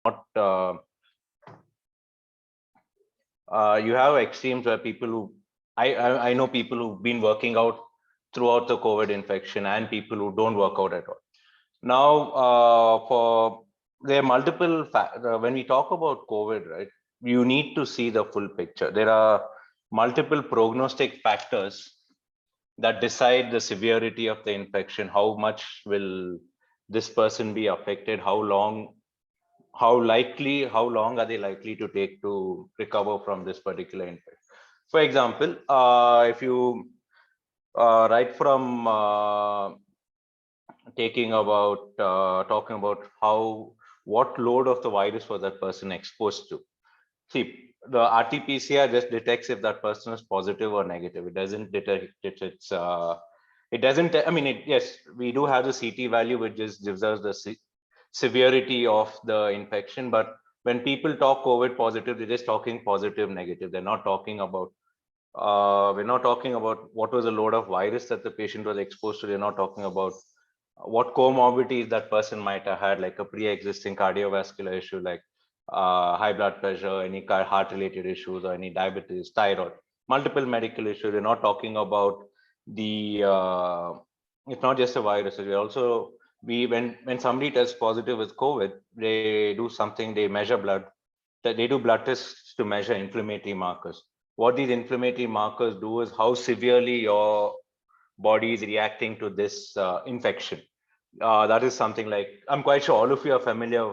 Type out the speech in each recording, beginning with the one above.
not. You have extremes where people who I know people who've been working out throughout the COVID infection and people who don't work out at all. Now, for there are multiple when we talk about COVID, right? You need to see the full picture. There are multiple prognostic factors that decide the severity of the infection. How much will this person be affected? How long? How long are they likely to take to recover from this particular infection? For example, if you right from talking about what load of the virus was that person exposed to. See, the RT-PCR just detects if that person is positive or negative. It doesn't detect it doesn't. I mean, yes, we do have the CT value, which just gives us the severity of the infection. But when people talk COVID positive, they're just talking positive, negative. They're not talking about. We're not talking about what was the load of virus that the patient was exposed to. They're not talking about what comorbidities that person might have had, like a pre-existing cardiovascular issue, like high blood pressure, any heart-related issues, or any diabetes, thyroid, multiple medical issues. We're not talking about the. It's not just a virus. We also when somebody tests positive with COVID, they do something. They measure blood. They do blood tests to measure inflammatory markers. What these inflammatory markers do is how severely your body is reacting to this infection. That is something like, I'm quite sure all of you are familiar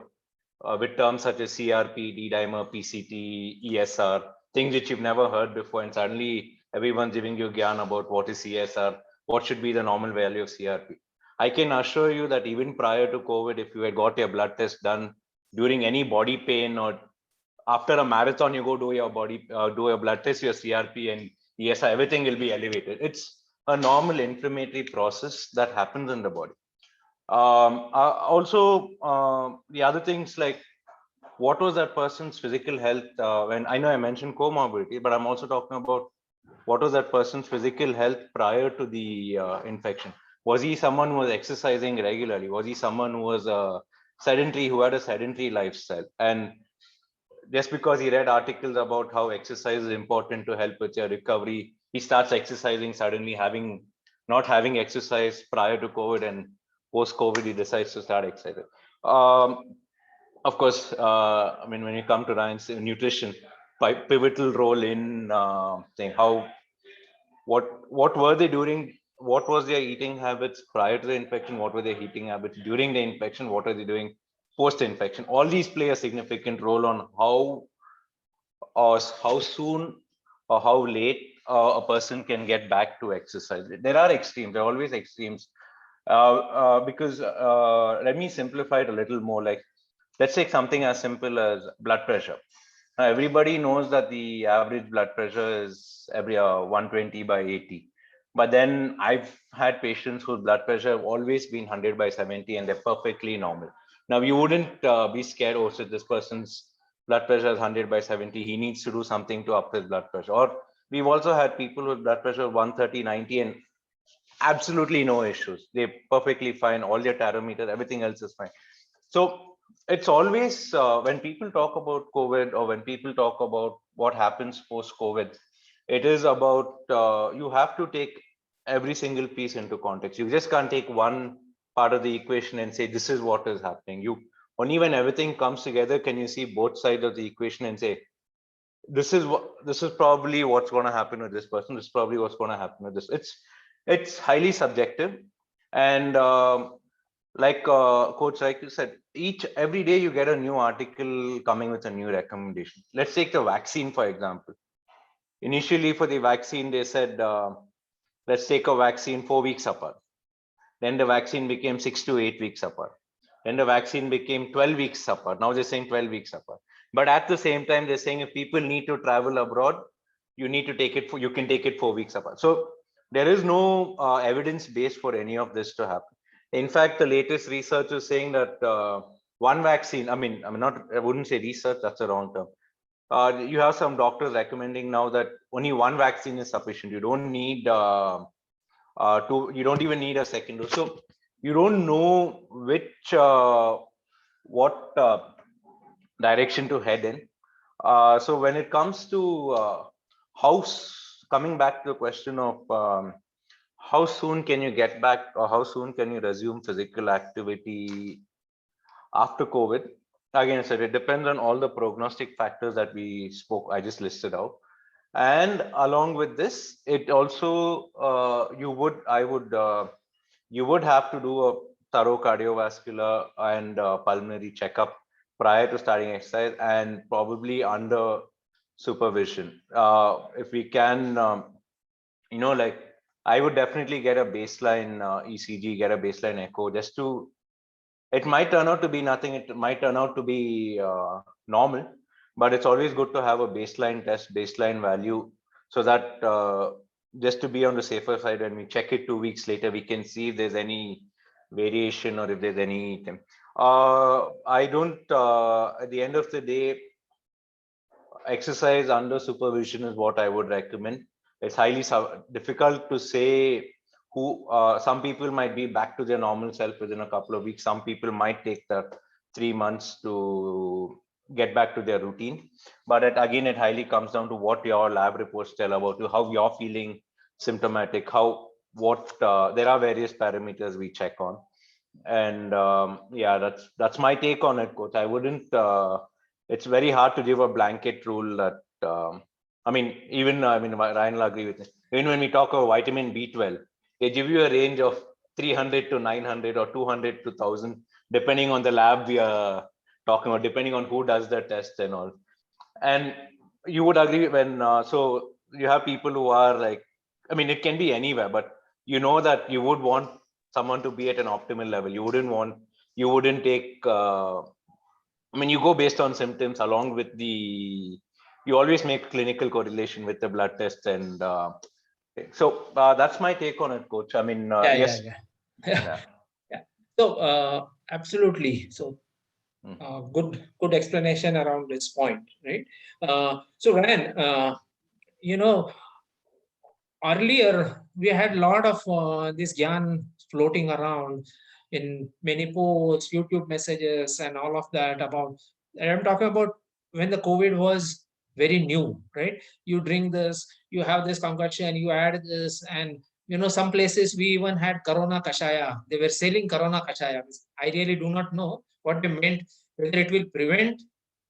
with terms such as CRP, D-dimer, PCT, ESR, things which you've never heard before, and suddenly everyone's giving you gyan about what is CSR, what should be the normal value of CRP. I can assure you that even prior to COVID, if you had got your blood test done during any body pain, or after a marathon, you go do your do a blood test, your CRP and ESR, everything will be elevated. It's a normal inflammatory process that happens in the body. Also, the other things like what was that person's physical health when I know I mentioned comorbidity, but I'm also talking about what was that person's physical health prior to the infection. Was he someone who was exercising regularly? Was he someone who was sedentary, who had a sedentary lifestyle? And just because he read articles about how exercise is important to help with your recovery, he starts exercising, suddenly not having exercise prior to COVID, and post COVID he decides to start exercising. Of course, I mean, when you come to Ryan's nutrition, pivotal role in saying what were they doing, what was their eating habits prior to the infection, what were their eating habits during the infection, what are they doing post-infection. All these play a significant role on how soon or how late a person can get back to exercise. There are extremes. There are always extremes. Because let me simplify it a little more. Like, let's take something as simple as blood pressure. Now, everybody knows that the average blood pressure is every 120 by 80. But then I've had patients whose blood pressure have always been 100 by 70, and they're perfectly normal. Now, you wouldn't be scared, oh, so this person's blood pressure is 100 by 70. He needs to do something to up his blood pressure. Or we've also had people with blood pressure of 130, 90, and absolutely no issues. They're perfectly fine. All their tarometer, everything else is fine. So it's always when people talk about COVID, or when people talk about what happens post COVID, it is about you have to take every single piece into context. You just can't take one part of the equation and say this is what is happening. You only when everything comes together can you see both sides of the equation and say this is probably what's going to happen with this person. This is probably what's going to happen with this. It's highly subjective, and like coach, like you said, every day you get a new article coming with a new recommendation. Let's take the vaccine for example. Initially for the vaccine they said let's take a vaccine 4 weeks apart. Then the vaccine became 6 to 8 weeks apart. Then the vaccine became 12 weeks apart. Now they're saying 12 weeks apart. But at the same time, they're saying if people need to travel abroad, you need to take it you can take it 4 weeks apart. So there is no evidence base for any of this to happen. In fact, the latest research is saying that one vaccine, I wouldn't say research, that's a wrong term. You have some doctors recommending now that only one vaccine is sufficient. You don't need you don't even need a second dose. So you don't know what direction to head in. So when it comes to coming back to the question of how soon can you get back, or how soon can you resume physical activity after COVID? Again, I said it depends on all the prognostic factors that I just listed out. And along with this, it also you would have to do a thorough cardiovascular and pulmonary checkup prior to starting exercise, and probably under supervision. If we can, like, I would definitely get a baseline ECG, get a baseline echo, just to, it might turn out to be nothing, it might turn out to be normal, but it's always good to have a baseline test, baseline value, so that just to be on the safer side, when we check it 2 weeks later, we can see if there's any variation or if there's anything. I don't, at the end of the day, exercise under supervision is what I would recommend. It's highly difficult to say who, some people might be back to their normal self within a couple of weeks. Some people might take the 3 months to get back to their routine. But again, it highly comes down to what your lab reports tell about you, how you're feeling symptomatic, there are various parameters we check on. And yeah, that's my take on it, coach. I wouldn't, it's very hard to give a blanket rule that, Ryan will agree with me. Even when we talk about vitamin B12, they give you a range of 300 to 900 or 200 to 1000, depending on the lab we are talking about, depending on who does the test and all. And you would agree when, so you have people who are like, it can be anywhere, but that you would want someone to be at an optimal level. You wouldn't take, you go based on symptoms, along with you always make clinical correlation with the blood test. And that's my take on it, coach. Yes. Yeah. Yeah. So absolutely. So good explanation around this point, right? So Ryan, earlier we had a lot of this gyan floating around in many posts, YouTube messages, and all of that about. And I'm talking about when the COVID was very new, right? You drink this, you have this concoction, you add this, and some places we even had Corona Kashaya. They were selling Corona Kashaya. I really do not know what they meant, whether it will prevent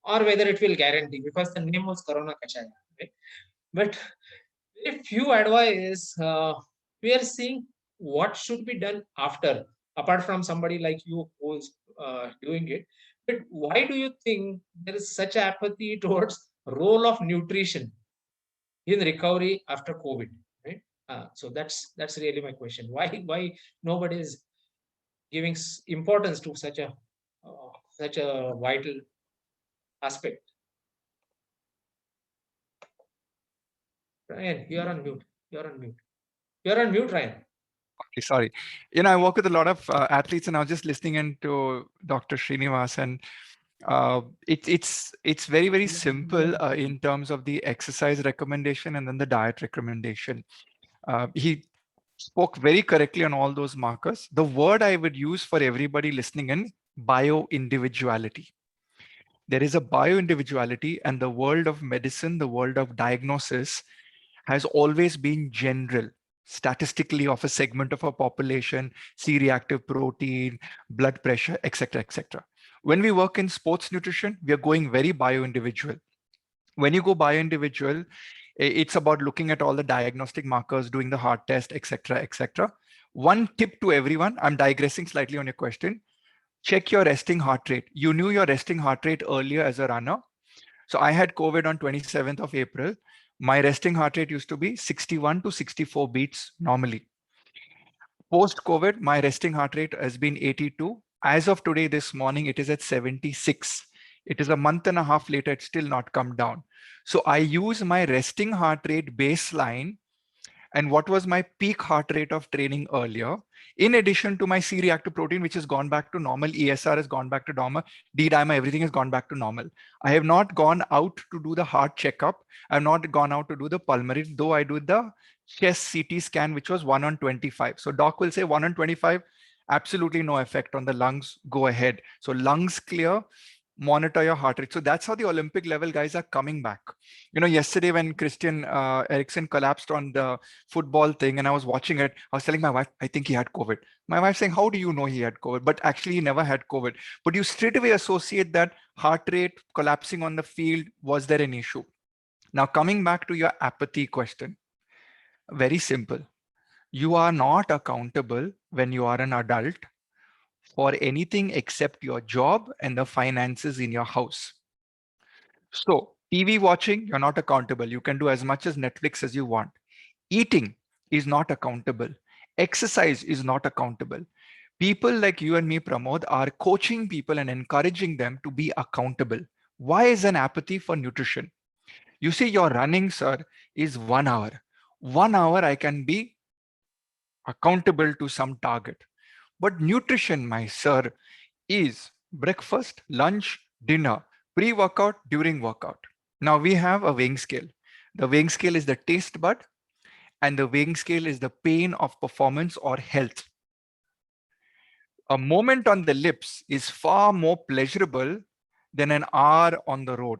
or whether it will guarantee, because the name was Corona Kashaya, right? But if you advise, we are seeing what should be done after, apart from somebody like you who's doing it. But why do you think there is such apathy towards role of nutrition in recovery after COVID? Right. So that's really my question. Why nobody is giving importance to such a vital aspect? Ryan, you're on mute. You're on mute. You're on mute, Ryan. Sorry. I work with a lot of athletes, and I was just listening into Dr. Srinivas, and it's very, very simple in terms of the exercise recommendation and then the diet recommendation. He spoke very correctly on all those markers. The word I would use for everybody listening in: bio-individuality. There is a bio-individuality, and the world of medicine, the world of diagnosis, has always been general, statistically, of a segment of a population, C-reactive protein, blood pressure, etc., etc. When we work in sports nutrition, we are going very bio-individual. When you go bio-individual, it's about looking at all the diagnostic markers, doing the heart test, etc., etc. One tip to everyone, I'm digressing slightly on your question: check your resting heart rate. You knew your resting heart rate earlier as a runner. So I had COVID on 27th of April. My resting heart rate used to be 61 to 64 beats normally. Post-COVID, my resting heart rate has been 82. As of today, this morning, it is at 76. It is a month and a half later, it's still not come down. So I use my resting heart rate baseline and what was my peak heart rate of training earlier, in addition to my C-reactive protein, which has gone back to normal, ESR has gone back to normal, D-dimer, everything has gone back to normal. I have not gone out to do the heart checkup. I have not gone out to do the pulmonary, though I do the chest CT scan, which was 1 on 25. So doc will say 1 on 25, absolutely no effect on the lungs, go ahead. So lungs clear, monitor your heart rate. So that's how the Olympic level guys are coming back. Yesterday when Christian Eriksen collapsed on the football thing and I was watching it, I was telling my wife, I think he had COVID. My wife saying, how do you know he had COVID? But actually he never had COVID. But you straight away associate that heart rate collapsing on the field. Was there an issue? Now coming back to your apathy question, very simple. You are not accountable when you are an adult for anything except your job and the finances in your house. So TV watching, you're not accountable. You can do as much as Netflix as you want. Eating is not accountable. Exercise is not accountable. People like you and me, Pramod, are coaching people and encouraging them to be accountable. Why is an apathy for nutrition? You see, your running, sir, is 1 hour. 1 hour I can be accountable to some target. But nutrition, my sir, is breakfast, lunch, dinner, pre-workout, during workout. Now we have a weighing scale. The weighing scale is the taste bud, and the weighing scale is the pain of performance or health. A moment on the lips is far more pleasurable than an hour on the road.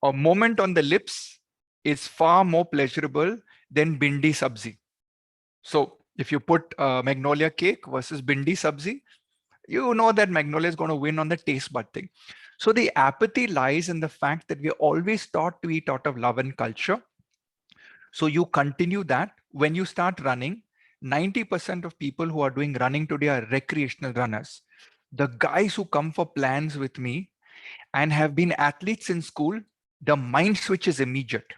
A moment on the lips is far more pleasurable than bindi sabzi. So if you put magnolia cake versus bindi sabzi, you know that magnolia is going to win on the taste bud thing. So the apathy lies in the fact that we're always taught to eat out of love and culture. So you continue that. When you start running, 90% of people who are doing running today are recreational runners. The guys who come for plans with me and have been athletes in school, the mind switch is immediate.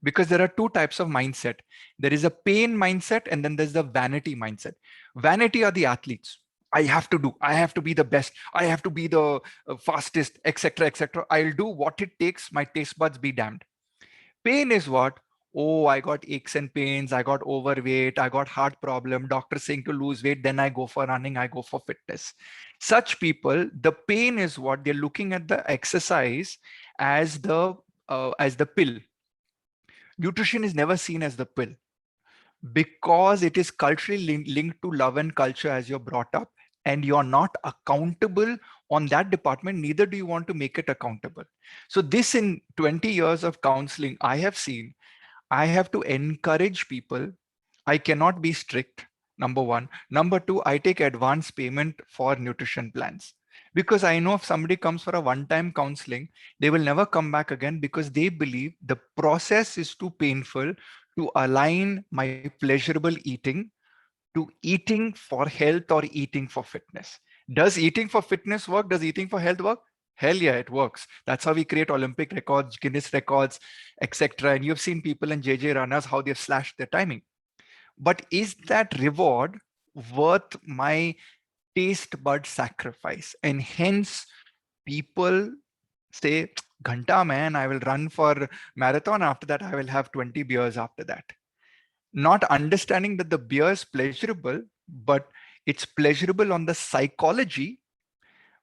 Because there are two types of mindset. There is a pain mindset and then there's the vanity mindset. Vanity are the athletes. I have to do, I have to be the best, I have to be the fastest, etc., etc. I'll do what it takes, my taste buds be damned. Pain is what? Oh, I got aches and pains, I got overweight, I got heart problem, doctor saying to lose weight, then I go for running, I go for fitness. Such people, the pain is what? They're looking at the exercise as the pill. Nutrition is never seen as the pill because it is culturally linked to love and culture as you're brought up, and you're not accountable on that department, neither do you want to make it accountable. So this, in 20 years of counseling, I have seen I have to encourage people. I cannot be strict, number one. Number two, I take advance payment for nutrition plans because I know if somebody comes for a one-time counseling, they will never come back again because they believe the process is too painful to align my pleasurable eating to eating for health or eating for fitness. Does eating for fitness work? Does eating for health work? Hell yeah, it works. That's how we create Olympic records, Guinness records, etc. And you've seen people in JJ runners, how they've slashed their timing. But is that reward worth my taste bud sacrifice? And hence people say, Ghanta man, I will run for marathon. After that, I will have 20 beers after that. Not understanding that the beer is pleasurable, but it's pleasurable on the psychology,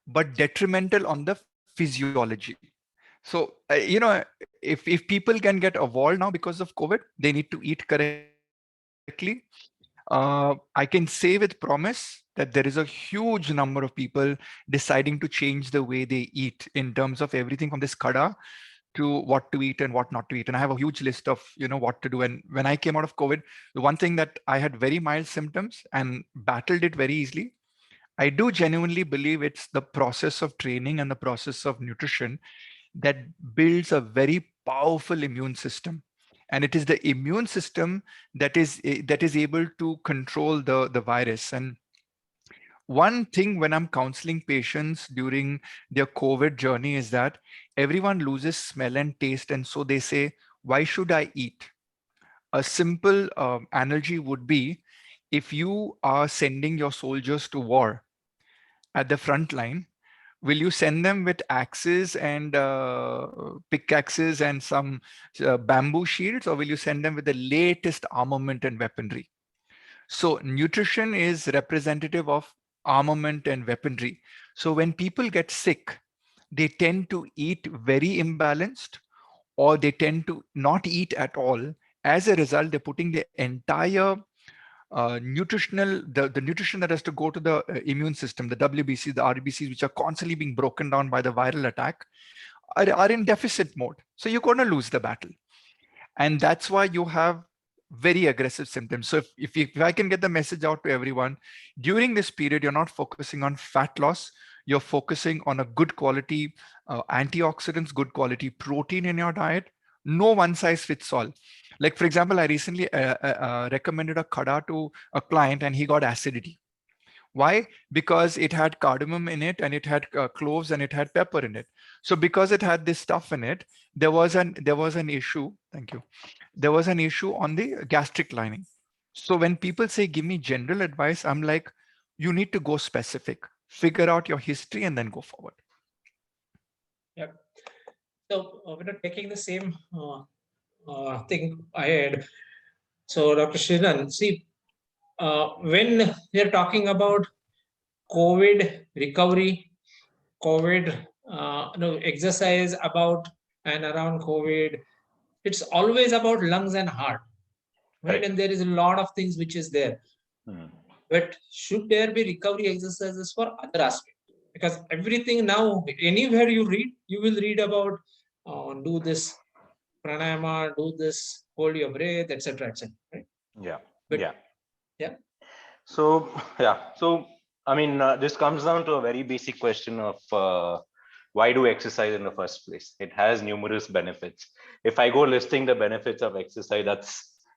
but detrimental on the physiology. So, if people can get evolved now because of COVID, they need to eat correctly. I can say with promise that there is a huge number of people deciding to change the way they eat in terms of everything from this kada to what to eat and what not to eat. And I have a huge list of, what to do. And when I came out of COVID, the one thing that I had very mild symptoms and battled it very easily. I do genuinely believe it's the process of training and the process of nutrition that builds a very powerful immune system. And it is the immune system that is able to control the virus. And one thing when I'm counseling patients during their COVID journey is that everyone loses smell and taste. And so they say, why should I eat? A simple analogy would be, if you are sending your soldiers to war at the front line, will you send them with axes and pickaxes and some bamboo shields, or will you send them with the latest armament and weaponry? So nutrition is representative of armament and weaponry. So when people get sick, they tend to eat very imbalanced, or they tend to not eat at all. As a result, they're putting the entire nutritional, the nutrition that has to go to the immune system, the WBC, the RBCs, which are constantly being broken down by the viral attack, are in deficit mode. So you're going to lose the battle. And that's why you have very aggressive symptoms. So if I can get the message out to everyone, during this period, you're not focusing on fat loss, you're focusing on a good quality antioxidants, good quality protein in your diet. No one size fits all. Like, for example, I recently recommended a kada to a client and he got acidity. Why? Because it had cardamom in it, and it had cloves, and it had pepper in it. So because it had this stuff in it, there was an issue. Thank you. There was an issue on the gastric lining. So when people say, give me general advice, I'm like, you need to go specific, figure out your history, and then go forward. Yep. So we're taking the same thing ahead. So Dr. Srinanad, see, when we are talking about COVID recovery, COVID, exercise about and around COVID, it's always about lungs and heart, right? Correct. And there is a lot of things which is there. But should there be recovery exercises for other aspects? Because everything now, anywhere you read, you will read about do this pranayama, do this, hold your breath, etc., etc. Right? Yeah. But, Yeah. yeah. So yeah. So I mean, this comes down to a very basic question of why do exercise in the first place? It has numerous benefits. If I go listing the benefits of exercise,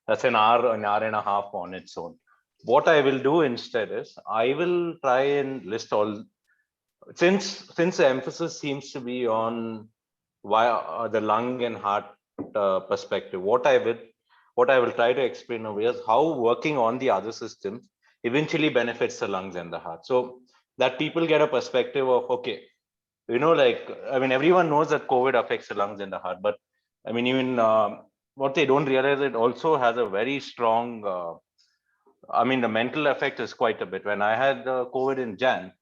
that's an hour and a half on its own. What I will do instead is I will try and list all, since the emphasis seems to be on why the lung and heart perspective. What I will try to explain over is how working on the other systems eventually benefits the lungs and the heart, so that people get a perspective of, okay, like, I mean, everyone knows that COVID affects the lungs and the heart, but I mean, even what they don't realize, it also has a very strong I mean, the mental effect is quite a bit. When I had COVID in Jan,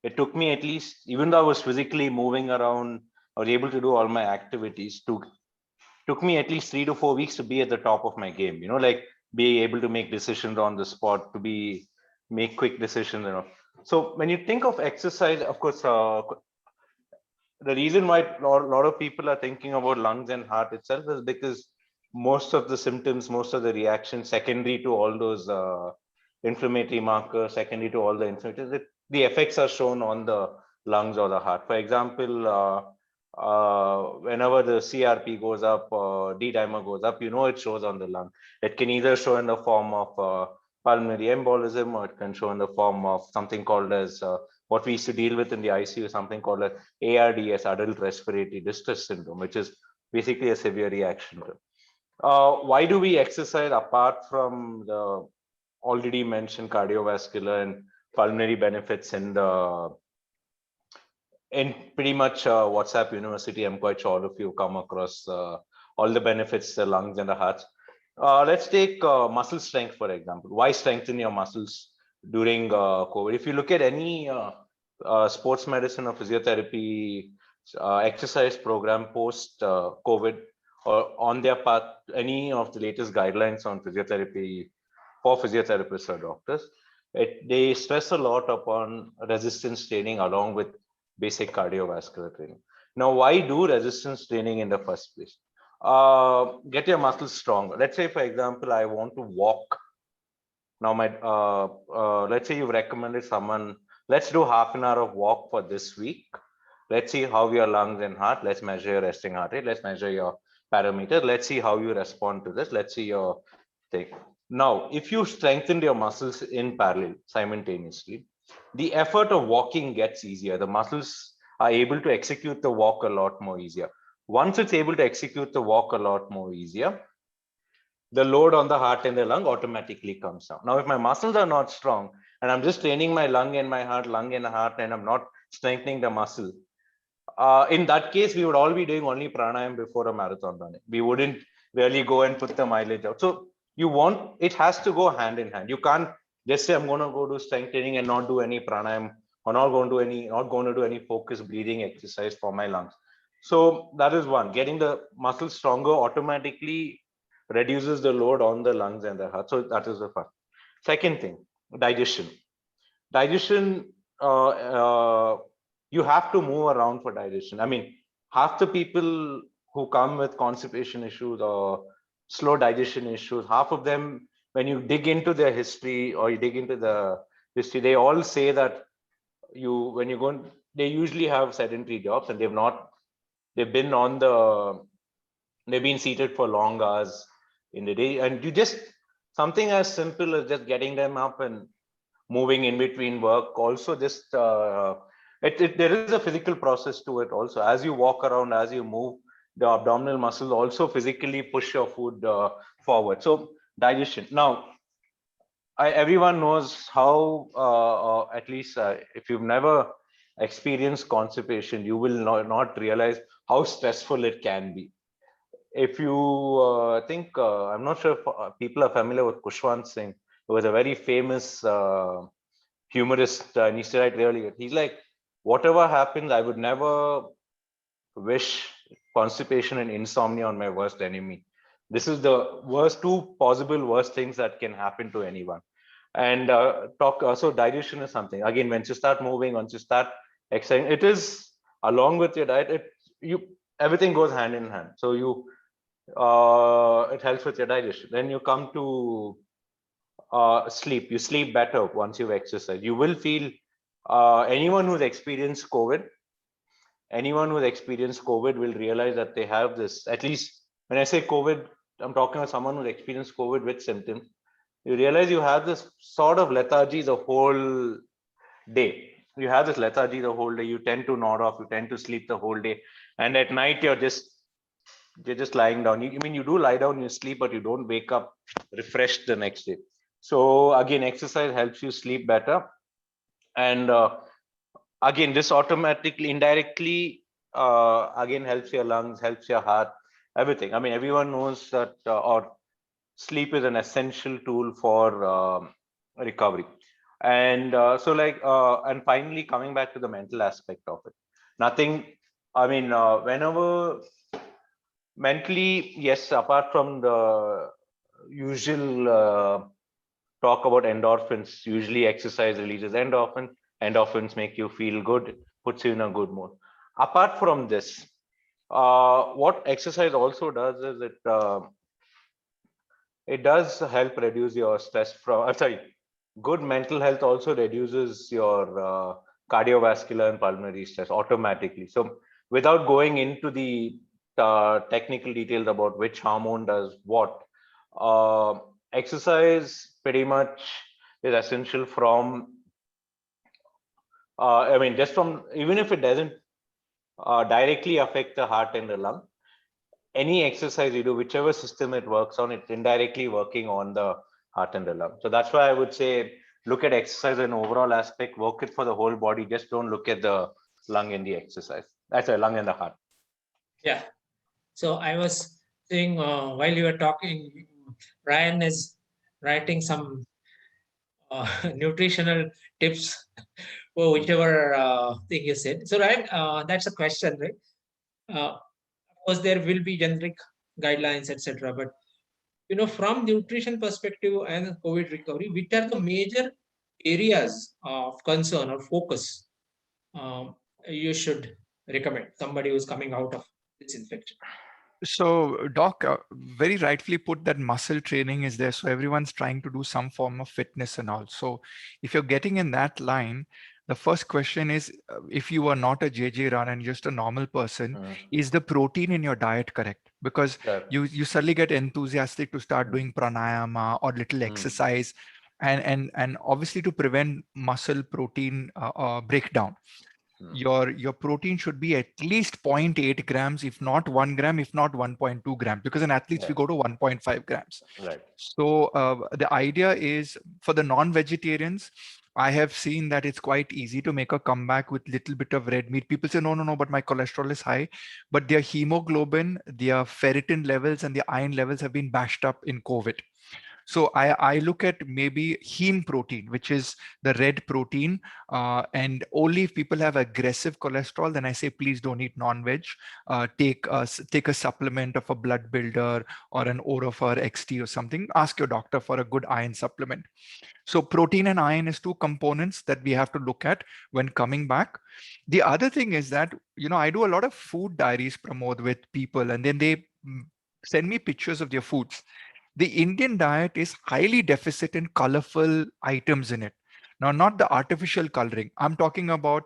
it took me at least, even though I was physically moving around, I was able to do all my activities, took me at least 3 to 4 weeks to be at the top of my game, like be able to make decisions on the spot, to make quick decisions. So when you think of exercise, of course, the reason why a lot of people are thinking about lungs and heart itself is because most of the symptoms, most of the reactions, secondary to all those inflammatory markers, secondary to all the inflammatory, the effects are shown on the lungs or the heart. For example, whenever the CRP goes up, D dimer goes up, it shows on the lung. It can either show in the form of pulmonary embolism, or it can show in the form of something called as what we used to deal with in the ICU, something called as ARDS, adult respiratory distress syndrome, which is basically a severe reaction. Why do we exercise apart from the already mentioned cardiovascular and pulmonary benefits in pretty much WhatsApp University? I'm quite sure all of you come across all the benefits, the lungs and the hearts. Let's take muscle strength, for example. Why strengthen your muscles during COVID? If you look at any sports medicine or physiotherapy exercise program post COVID, or on their path, any of the latest guidelines on physiotherapy for physiotherapists or doctors, they stress a lot upon resistance training along with basic cardiovascular training. Now, why do resistance training in the first place? Get your muscles stronger. Let's say, for example, I want to walk. Now, let's say you've recommended someone, let's do half an hour of walk for this week. Let's see how your lungs and heart, let's measure your resting heart rate, let's measure your parameter, let's see how you respond to this, let's see your thing. Now, if you strengthen your muscles in parallel simultaneously, the effort of walking gets easier. The muscles are able to execute the walk a lot more easier. Once it's able to execute the walk a lot more easier, the load on the heart and the lung automatically comes down. Now, if my muscles are not strong and I'm just training my lung and my heart, and I'm not strengthening the muscle, in that case, we would all be doing only pranayam before a marathon running. We wouldn't really go and put the mileage out. So it has to go hand in hand. You can't just say, I'm going to go do strength training and not do any pranayam, or not going to do any focused breathing exercise for my lungs. So that is one. Getting the muscles stronger automatically reduces the load on the lungs and the heart. So that is the first. Second thing, digestion. Digestion, you have to move around for digestion. I mean, half the people who come with constipation issues or slow digestion issues, half of them, when you dig into their history or you dig into the history, they all say that when you go, they usually have sedentary jobs and they've been on the, they've been seated for long hours in the day, and you just, something as simple as just getting them up and moving in between work also just there is a physical process to it also. As you walk around, as you move, the abdominal muscles also physically push your food forward. So digestion. Now, everyone knows how, at least if you've never experienced constipation, you will not realize how stressful it can be. If you think, I'm not sure if people are familiar with Kushwant Singh, who was a very famous humorist, and he said it really good. He's like, whatever happens, I would never wish constipation and insomnia on my worst enemy. This is the worst, two possible worst things that can happen to anyone. And so digestion is something. Again, once you start moving, once you start exercising, it is along with your diet. Everything goes hand in hand. So it helps with your digestion. Then you come to sleep. You sleep better once you've exercised. You will feel, anyone who's experienced COVID, will realize that they have this, at least when I say COVID, I'm talking about someone who's experienced COVID with symptoms. You realize you have this sort of lethargy the whole day. You have this lethargy the whole day. You tend to nod off. You tend to sleep the whole day. And at night, you're just lying down. I mean, you do lie down, you sleep, but you don't wake up refreshed the next day. So again, exercise helps you sleep better. And again, this automatically, indirectly, again, helps your lungs, helps your heart, everything. I mean, everyone knows that, or sleep is an essential tool for recovery. And and finally, coming back to the mental aspect of it, nothing, I mean, whenever mentally, yes, apart from the usual talk about endorphins, usually exercise releases endorphins make you feel good, puts you in a good mood. Apart from this, what exercise also does is it does help reduce your stress from, I'm sorry, good mental health also reduces your cardiovascular and pulmonary stress automatically. So without going into the technical details about which hormone does what, exercise pretty much is essential from, I mean, just from, even if it doesn't directly affect the heart and the lung, any exercise you do, whichever system it works on, it's indirectly working on the heart and the lung. So that's why I would say, look at exercise as an overall aspect, work it for the whole body. Just don't look at the lung in the exercise. That's a lung and the heart. Yeah. So I was saying while you were talking, Ryan is writing some nutritional tips for whichever thing you said. So, Ryan, that's a question, right? Of course, there will be generic guidelines, etc. But from nutrition perspective and COVID recovery, which are the major areas of concern or focus you should recommend somebody who's coming out of this infection? So, Doc, very rightfully put that muscle training is there. So everyone's trying to do some form of fitness and all. So if you're getting in that line, the first question is, if you are not a JJ run and just a normal person, is the protein in your diet correct? Because you suddenly get enthusiastic to start doing pranayama or little exercise, and obviously to prevent muscle protein breakdown. Your protein should be at least 0.8 grams, if not 1 gram, if not 1.2 grams, because in athletes we go to 1.5 grams. Right. So the idea is, for the non-vegetarians, I have seen that it's quite easy to make a comeback with little bit of red meat. People say, no, but my cholesterol is high. But their hemoglobin, their ferritin levels and their iron levels have been bashed up in COVID. So I look at maybe heme protein, which is the red protein. And only if people have aggressive cholesterol, then I say, please don't eat non-veg. Take a supplement of a blood builder or an Orofer XT or something. Ask your doctor for a good iron supplement. So protein and iron is two components that we have to look at when coming back. The other thing is that, I do a lot of food diaries, Pramod, with people, and then they send me pictures of their foods. The Indian diet is highly deficit in colorful items in it. Now, not the artificial coloring. I'm talking about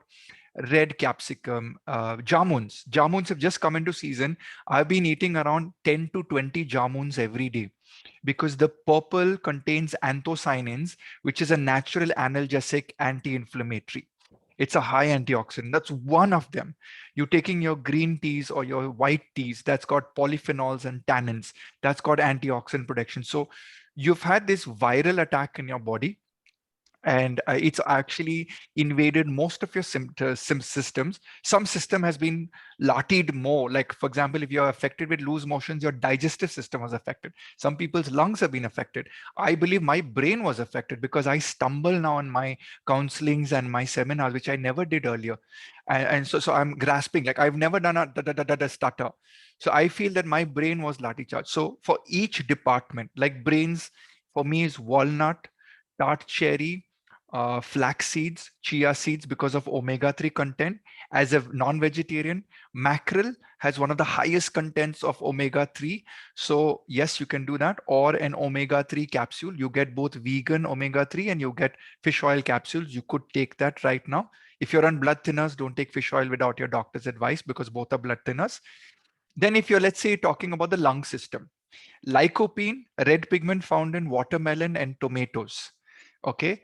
red capsicum, jamuns. Jamuns have just come into season. I've been eating around 10 to 20 jamuns every day because the purple contains anthocyanins, which is a natural analgesic anti-inflammatory. It's a high antioxidant. That's one of them. You're taking your green teas or your white teas that's got polyphenols and tannins. That's got antioxidant protection. So you've had this viral attack in your body, and it's actually invaded most of your systems. Some system has been lattied more. Like, for example, if you're affected with loose motions, your digestive system was affected. Some people's lungs have been affected. I believe my brain was affected because I stumble now on my counselings and my seminars, which I never did earlier. And so I'm grasping, like I've never done a da stutter. So I feel that my brain was lathi charged. So for each department, like brains, for me is walnut, tart cherry, flax seeds, chia seeds because of omega-3 content. As a non-vegetarian, mackerel has one of the highest contents of omega-3. So yes, you can do that. Or an omega-3 capsule. You get both vegan omega-3 and you get fish oil capsules. You could take that right now. If you're on blood thinners, don't take fish oil without your doctor's advice because both are blood thinners. Then if you're, let's say, talking about the lung system, lycopene, red pigment found in watermelon and tomatoes, okay,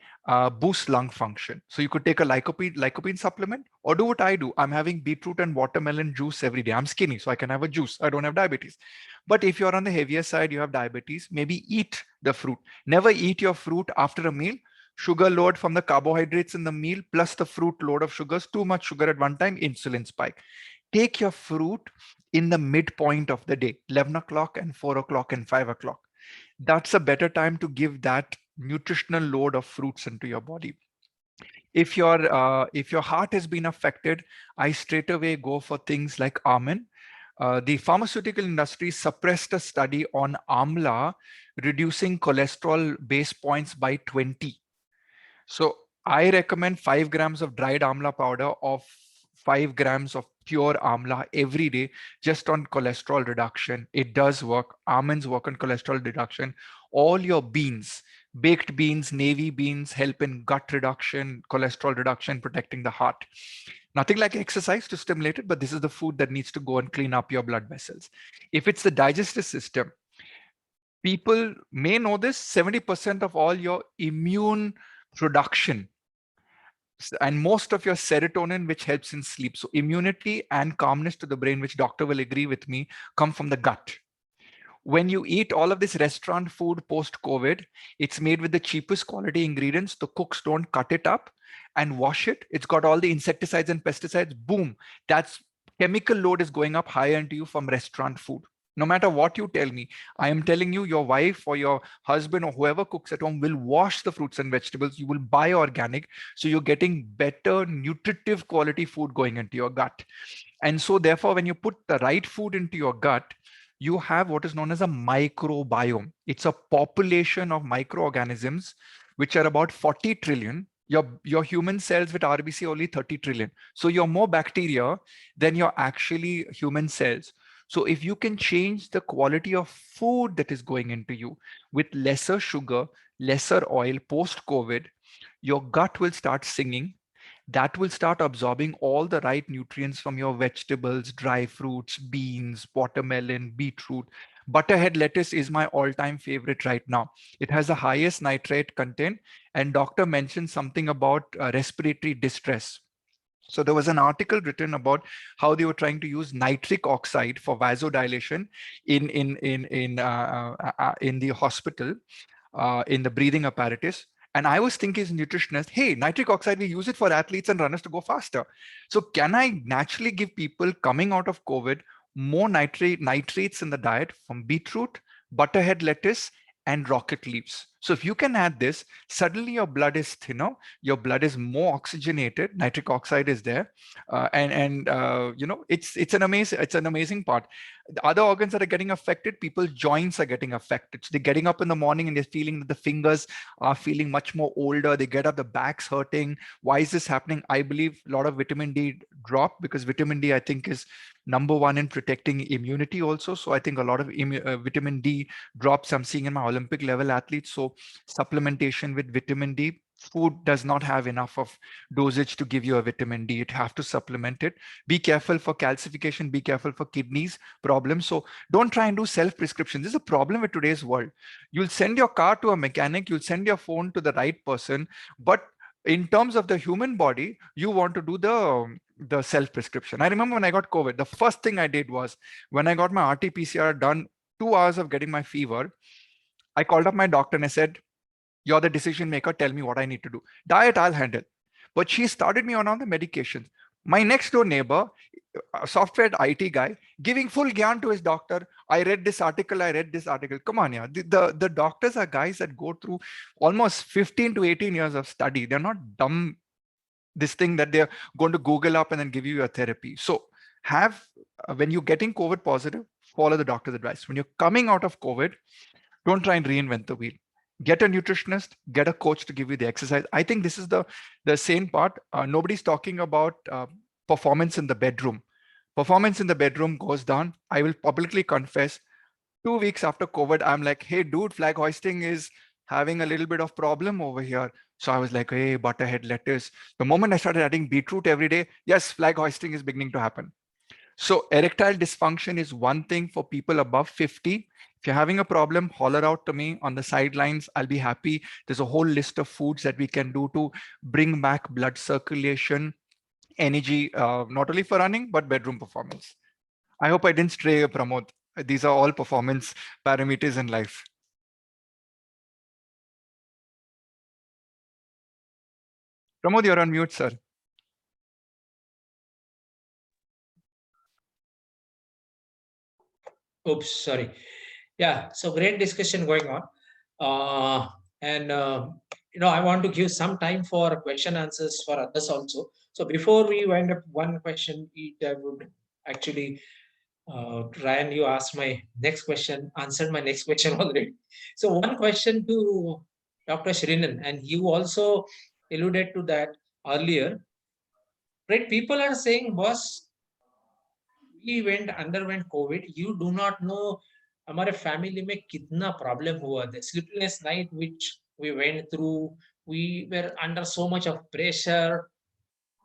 boosts lung function. So you could take a lycopene supplement, or do what I do. I'm having beetroot and watermelon juice every day. I'm skinny, so I can have a juice. I don't have diabetes. But if you're on the heavier side, you have diabetes, maybe eat the fruit. Never eat your fruit after a meal. Sugar load from the carbohydrates in the meal plus the fruit load of sugars. Too much sugar at one time, insulin spike. Take your fruit in the midpoint of the day, 11 o'clock and 4 o'clock and 5 o'clock. That's a better time to give that nutritional load of fruits into your body. If your heart has been affected, I straight away go for things like almond. The pharmaceutical industry suppressed a study on amla reducing cholesterol base points by 20. So I recommend 5 grams of dried amla powder of 5 grams of pure amla every day, just on cholesterol reduction. It does work. Almonds work on cholesterol reduction. All your beans, baked beans, navy beans help in gut reduction, cholesterol reduction, protecting the heart. Nothing like exercise to stimulate it, but this is the food that needs to go and clean up your blood vessels. If it's the digestive system, people may know this, 70% of all your immune production and most of your serotonin, which helps in sleep. So immunity and calmness to the brain, which doctor will agree with me, come from the gut. When you eat all of this restaurant food post-COVID, it's made with the cheapest quality ingredients. The cooks don't cut it up and wash it. It's got all the insecticides and pesticides. Boom. That's chemical load is going up higher into you from restaurant food. No matter what you tell me, I am telling you, your wife or your husband or whoever cooks at home will wash the fruits and vegetables. You will buy organic. So you're getting better nutritive quality food going into your gut. And so therefore, when you put the right food into your gut, you have what is known as a microbiome. It's a population of microorganisms, which are about 40 trillion. Your human cells with RBC are only 30 trillion. So you're more bacteria than you're actually human cells. So if you can change the quality of food that is going into you with lesser sugar, lesser oil post-COVID, your gut will start singing. That will start absorbing all the right nutrients from your vegetables, dry fruits, beans, watermelon, beetroot. Butterhead lettuce is my all-time favorite right now. It has the highest nitrate content, and doctor mentioned something about respiratory distress. So there was an article written about how they were trying to use nitric oxide for vasodilation in the hospital, in the breathing apparatus. And I was thinking as a nutritionist, hey, nitric oxide, we use it for athletes and runners to go faster. So can I naturally give people coming out of COVID more nitrates in the diet from beetroot, butterhead lettuce, and rocket leaves. So if you can add this, suddenly your blood is thinner, your blood is more oxygenated, nitric oxide is there, it's an amazing part. The other organs that are getting affected, people's joints are getting affected. So they're getting up in the morning and they're feeling that the fingers are feeling much more older. They get up, the back's hurting. Why is this happening? I believe a lot of vitamin D drop, because vitamin D, I think, is number one in protecting immunity also. So I think a lot of vitamin D drops I'm seeing in my Olympic level athletes. So supplementation with vitamin D. Food does not have enough of dosage to give you a vitamin D. You have to supplement it. Be careful for calcification. Be careful for kidneys problems. So don't try and do self-prescription. This is a problem with today's world. You'll send your car to a mechanic. You'll send your phone to the right person. But in terms of the human body, you want to do the self-prescription. I remember when I got COVID, the first thing I did was, when I got my RT-PCR done, 2 hours of getting my fever, I called up my doctor and I said, "You're the decision maker. Tell me what I need to do. Diet, I'll handle." But she started me on all the medications. My next door neighbor, a software IT guy, giving full gyan to his doctor. I read this article. I read this article. Come on, yeah. The doctors are guys that go through almost 15 to 18 years of study. They're not dumb, this thing that they're going to Google up and then give you your therapy. So when you're getting COVID positive, follow the doctor's advice. When you're coming out of COVID, don't try and reinvent the wheel. Get a nutritionist, get a coach to give you the exercise. I think this is the same part. Nobody's talking about performance in the bedroom. Performance in the bedroom goes down. I will publicly confess, 2 weeks after COVID, I'm like, "Hey, dude, flag hoisting is having a little bit of problem over here." So I was like, "Hey, butterhead lettuce." The moment I started adding beetroot every day, yes, flag hoisting is beginning to happen. So erectile dysfunction is one thing for people above 50. If you're having a problem, holler out to me on the sidelines. I'll be happy. There's a whole list of foods that we can do to bring back blood circulation, energy, not only for running, but bedroom performance. I hope I didn't stray, Pramod. These are all performance parameters in life. Pramod, you're on mute, sir. Oops, sorry. Yeah, so great discussion going on. And I want to give some time for question answers for others also. So before we wind up one question, I would actually, Ryan, you asked my next question, answered my next question already. So one question to Dr. Srinanad, and you also alluded to that earlier. Right? People are saying, boss, we underwent COVID. You do not know हमारे family में कितना problem हुआ. The sleepless night which we went through, we were under so much of pressure.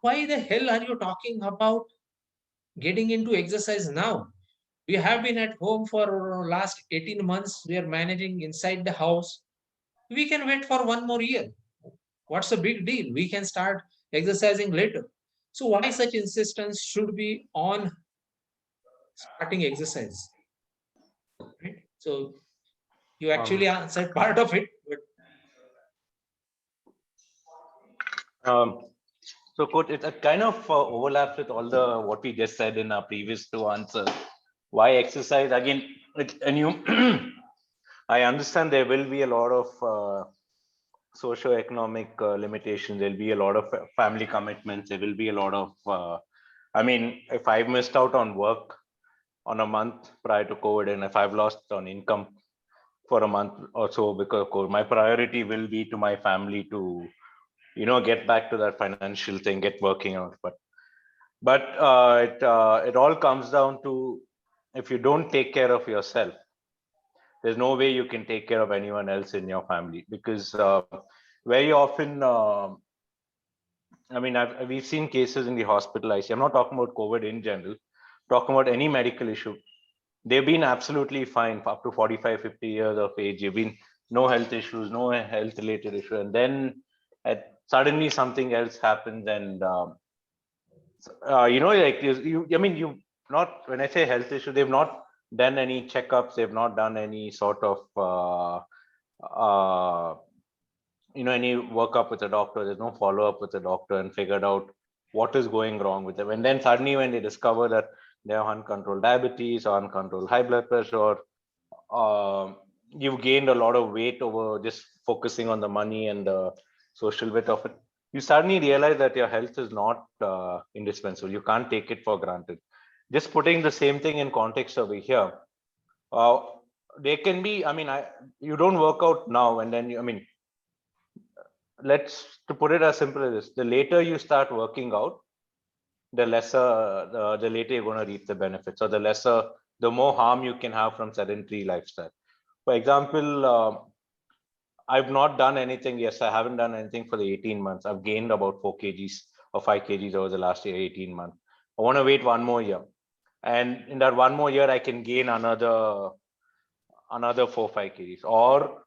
Why the hell are you talking about getting into exercise now? We have been at home for last 18 months. We are managing inside the house. We can wait for one more year. What's the big deal? We can start exercising later. So why such insistence should be on starting exercise? Right? So you actually answered part of it, but Um, so, Kurt, it kind of overlaps with all the what we just said in our previous two answers. Why exercise again? And you, I understand there will be a lot of socio-economic limitations. There'll be a lot of family commitments. There will be a lot of. I mean, if I've missed out on work on a month prior to COVID, and if I've lost on income for a month or so because of COVID, my priority will be to my family to get back to that financial thing, get working out. But it all comes down to, if you don't take care of yourself, there's no way you can take care of anyone else in your family, because very often we've seen cases in the hospital. I'm not talking about COVID in general, talking about any medical issue. They've been absolutely fine for up to 45, 50 years of age. You've been no health issues, no health related issue. And then suddenly something else happens. And, like you not, when I say health issue, they've not done any checkups. They've not done any sort of, any workup with a doctor. There's no follow up with a doctor and figured out what is going wrong with them. And then suddenly when they discover that they have uncontrolled diabetes or uncontrolled high blood pressure, or you've gained a lot of weight over just focusing on the money and the social bit of it, you suddenly realize that your health is not indispensable. You can't take it for granted. Just putting the same thing in context over here, uh, there can be, I mean, you don't work out now and then you, I mean, let's to put it as simple as this: the later you start working out, the lesser, the later you're going to reap the benefits, or the lesser, the more harm you can have from sedentary lifestyle. For example, I've not done anything. Yes, I haven't done anything for the 18 months. I've gained about 4 kgs or 5 kgs over the last year, 18 months. I want to wait one more year. And in that one more year, I can gain another 4, 5 kgs. Or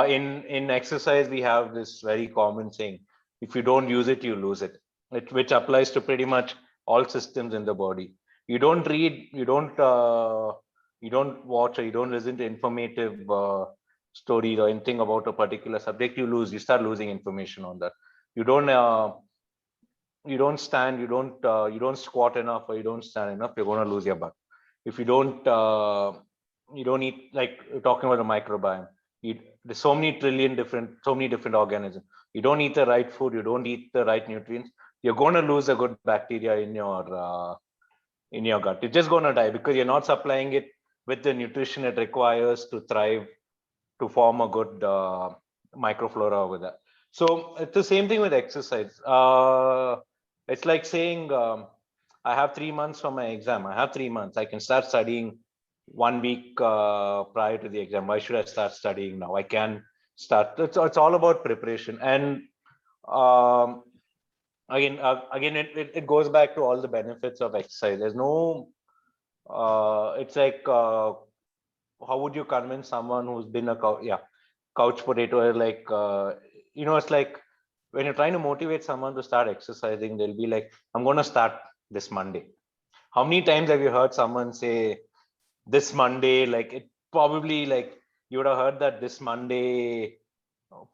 in exercise, we have this very common saying: if you don't use it, you lose it. Which applies to pretty much all systems in the body. You don't read, you don't watch, or you don't listen to informative stories or anything about a particular subject. You start losing information on that. You don't stand, you don't squat enough, or you don't stand enough, you're going to lose your butt. If you don't eat, like talking about the microbiome, there's so many different organisms. You don't eat the right food, you don't eat the right nutrients, you're going to lose a good bacteria in your gut. It's just going to die because you're not supplying it with the nutrition it requires to thrive, to form a good microflora over there. So it's the same thing with exercise. It's like saying, I have 3 months for my exam. I have 3 months. I can start studying 1 week prior to the exam. Why should I start studying now? I can start. It's all about preparation. And um, again, it goes back to all the benefits of exercise. There's no, it's like, how would you convince someone who's been a couch potato? Like, it's like when you're trying to motivate someone to start exercising, they'll be like, I'm going to start this Monday. How many times have you heard someone say this Monday? Like, it probably, like, you would have heard that this Monday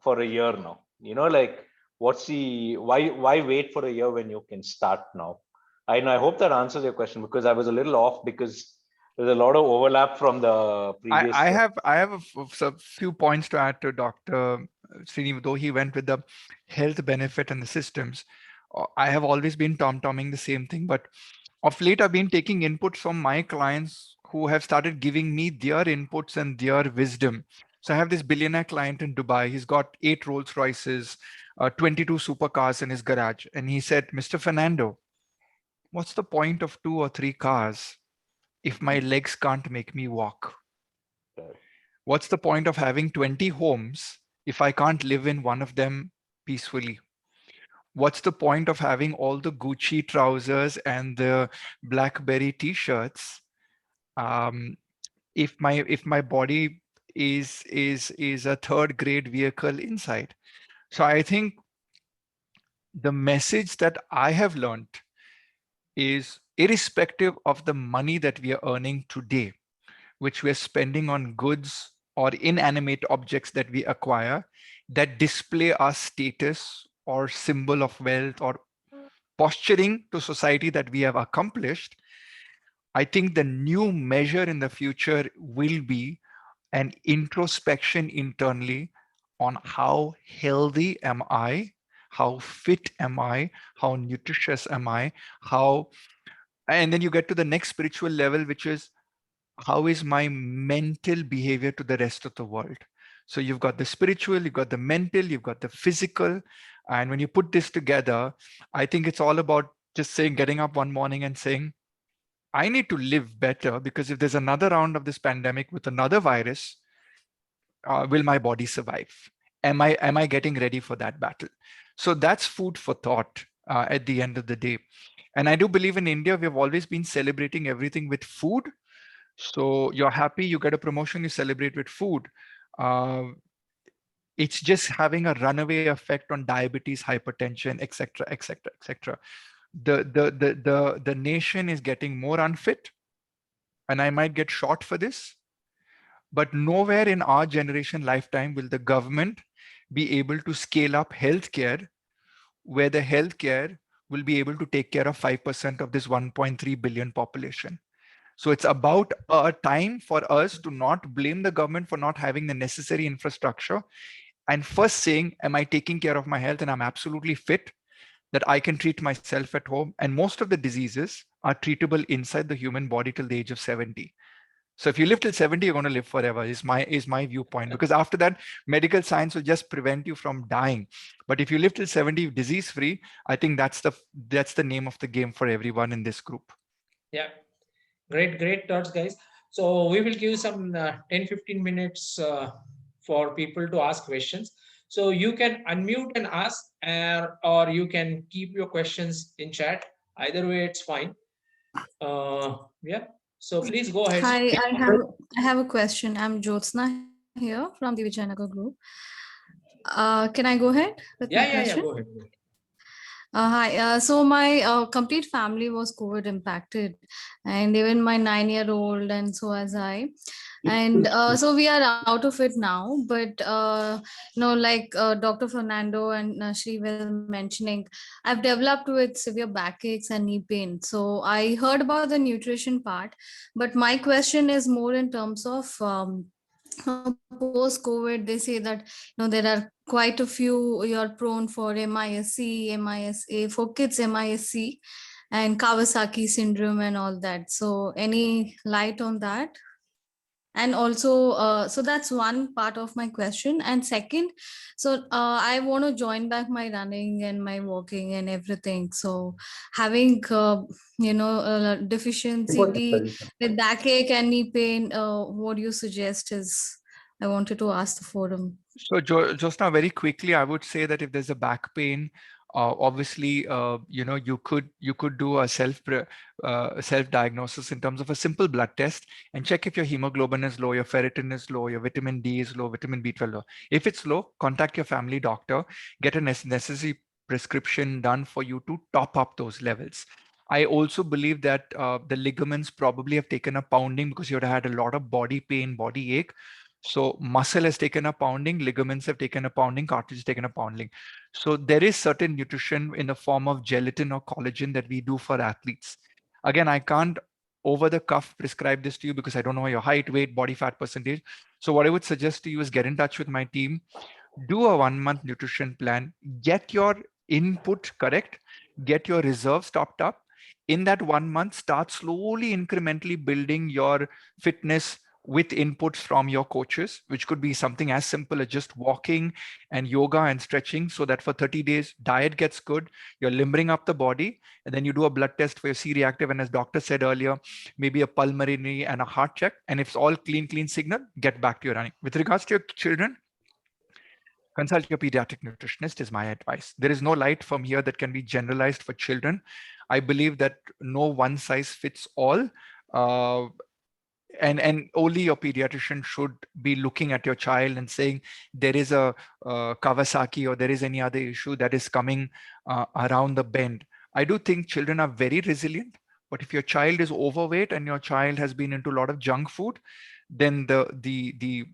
for a year now. Like, why wait for a year when you can start now? I hope that answers your question, because I was a little off, because there's a lot of overlap from the previous question. I have a few points to add to Dr. Srini, though he went with the health benefit and the systems. I have always been tom-tomming the same thing, but of late I've been taking inputs from my clients who have started giving me their inputs and their wisdom. So I have this billionaire client in Dubai. He's got 8 Rolls Royces, 22 supercars in his garage. And he said, Mr. Fernando, what's the point of 2 or 3 cars if my legs can't make me walk? What's the point of having 20 homes if I can't live in one of them peacefully? What's the point of having all the Gucci trousers and the BlackBerry t-shirts if my body is a third grade vehicle inside? So I think the message that I have learned is, irrespective of the money that we are earning today, which we're spending on goods or inanimate objects that we acquire that display our status or symbol of wealth or posturing to society that we have accomplished, I think the new measure in the future will be an introspection internally on how healthy am I, how fit am I, how nutritious am I, and then you get to the next spiritual level, which is, how is my mental behavior to the rest of the world? So you've got the spiritual, you've got the mental, you've got the physical. And when you put this together, I think it's all about just saying, getting up one morning and saying, I need to live better, because if there's another round of this pandemic with another virus, will my body survive? Am I getting ready for that battle? So that's food for thought at the end of the day. And I do believe in India, we've always been celebrating everything with food. So you're happy, you get a promotion, you celebrate with food. It's just having a runaway effect on diabetes, hypertension, etc., etc., etc. The nation is getting more unfit, and I might get shot for this, but nowhere in our generation lifetime will the government be able to scale up healthcare, where the healthcare will be able to take care of 5% of this 1.3 billion population. So it's about a time for us to not blame the government for not having the necessary infrastructure, and first saying, am I taking care of my health and I'm absolutely fit that I can treat myself at home? And most of the diseases are treatable inside the human body till the age of 70. So if you live till 70, you're going to live forever, is my viewpoint. Because after that, medical science will just prevent you from dying. But if you live till 70 disease free, I think that's the name of the game for everyone in this group. Yeah, great thoughts, guys. So we will give some 10-15 minutes for people to ask questions. So you can unmute and ask, or you can keep your questions in chat. Either way, it's fine. Yeah. So please go ahead. Hi, I have a question. I'm Jyotsna here from the Vijayanagar group. Can I go ahead with my Yeah. question? Go ahead. Hi. So my complete family was COVID impacted, and even my 9-year-old, and so as I. And so we are out of it now. But like Dr. Fernando and Shri were mentioning, I've developed with severe backaches and knee pain. So I heard about the nutrition part, but my question is more in terms of post COVID. They say that there are quite a few, you're prone for MISC, MISA, for kids MISC, and Kawasaki syndrome and all that. So any light on that? And also, so that's one part of my question. And second, so I want to join back my running and my walking and everything. So having deficiency with backache and knee pain, what do you suggest is, I wanted to ask the forum. So just now, very quickly, I would say that if there's a back pain, obviously, you could do a self diagnosis in terms of a simple blood test and check if your hemoglobin is low, your ferritin is low, your vitamin D is low, vitamin B12 low. If it's low, contact your family doctor, get a necessary prescription done for you to top up those levels. I also believe that the ligaments probably have taken a pounding because you would have had a lot of body pain, body ache. So muscle has taken a pounding, ligaments have taken a pounding, cartilage has taken a pounding. So there is certain nutrition in the form of gelatin or collagen that we do for athletes. Again, I can't over the cuff prescribe this to you because I don't know your height, weight, body fat percentage. So what I would suggest to you is get in touch with my team, do a 1 month nutrition plan, get your input correct, get your reserves topped up. In that 1 month, start slowly incrementally building your fitness with inputs from your coaches, which could be something as simple as just walking and yoga and stretching, so that for 30 days, diet gets good, you're limbering up the body, and then you do a blood test for your C-reactive. And as doctor said earlier, maybe a pulmonary and a heart check. And if it's all clean signal, get back to your running. With regards to your children, consult your pediatric nutritionist is my advice. There is no light from here that can be generalized for children. I believe that no one size fits all. And only your pediatrician should be looking at your child and saying there is a Kawasaki or there is any other issue that is coming around the bend. I do think children are very resilient, but if your child is overweight and your child has been into a lot of junk food, then the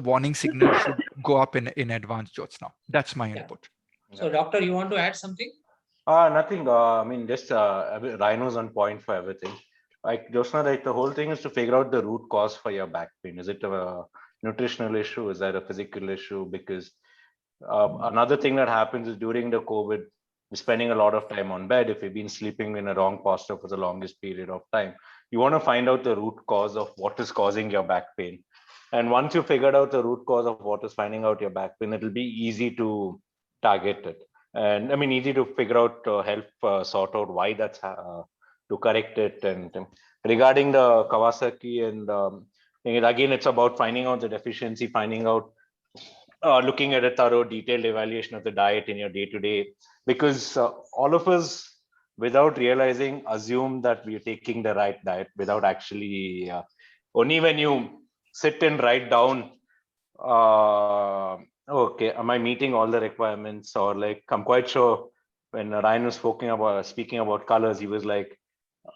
warning signal should go up in advance, Jyotsna. That's my input. So doctor, you want to add something? Nothing. I mean, just Rhino's on point for everything. Like Josna, like the whole thing is to figure out the root cause for your back pain. Is it a nutritional issue? Is that a physical issue? Because another thing that happens is during the COVID, we're spending a lot of time on bed. If you've been sleeping in a wrong posture for the longest period of time, you want to find out the root cause of what is causing your back pain. And once you figured out the root cause of what is finding out your back pain, it'll be easy to target it. And I mean, easy to figure out, help sort out why that's to correct it. And regarding the Kawasaki and again, it's about finding out the deficiency, finding out, looking at a thorough, detailed evaluation of the diet in your day-to-day, because all of us, without realizing, assume that we're taking the right diet without actually. Only when you sit and write down, okay, am I meeting all the requirements, or like I'm quite sure when Ryan was speaking about colors, he was like,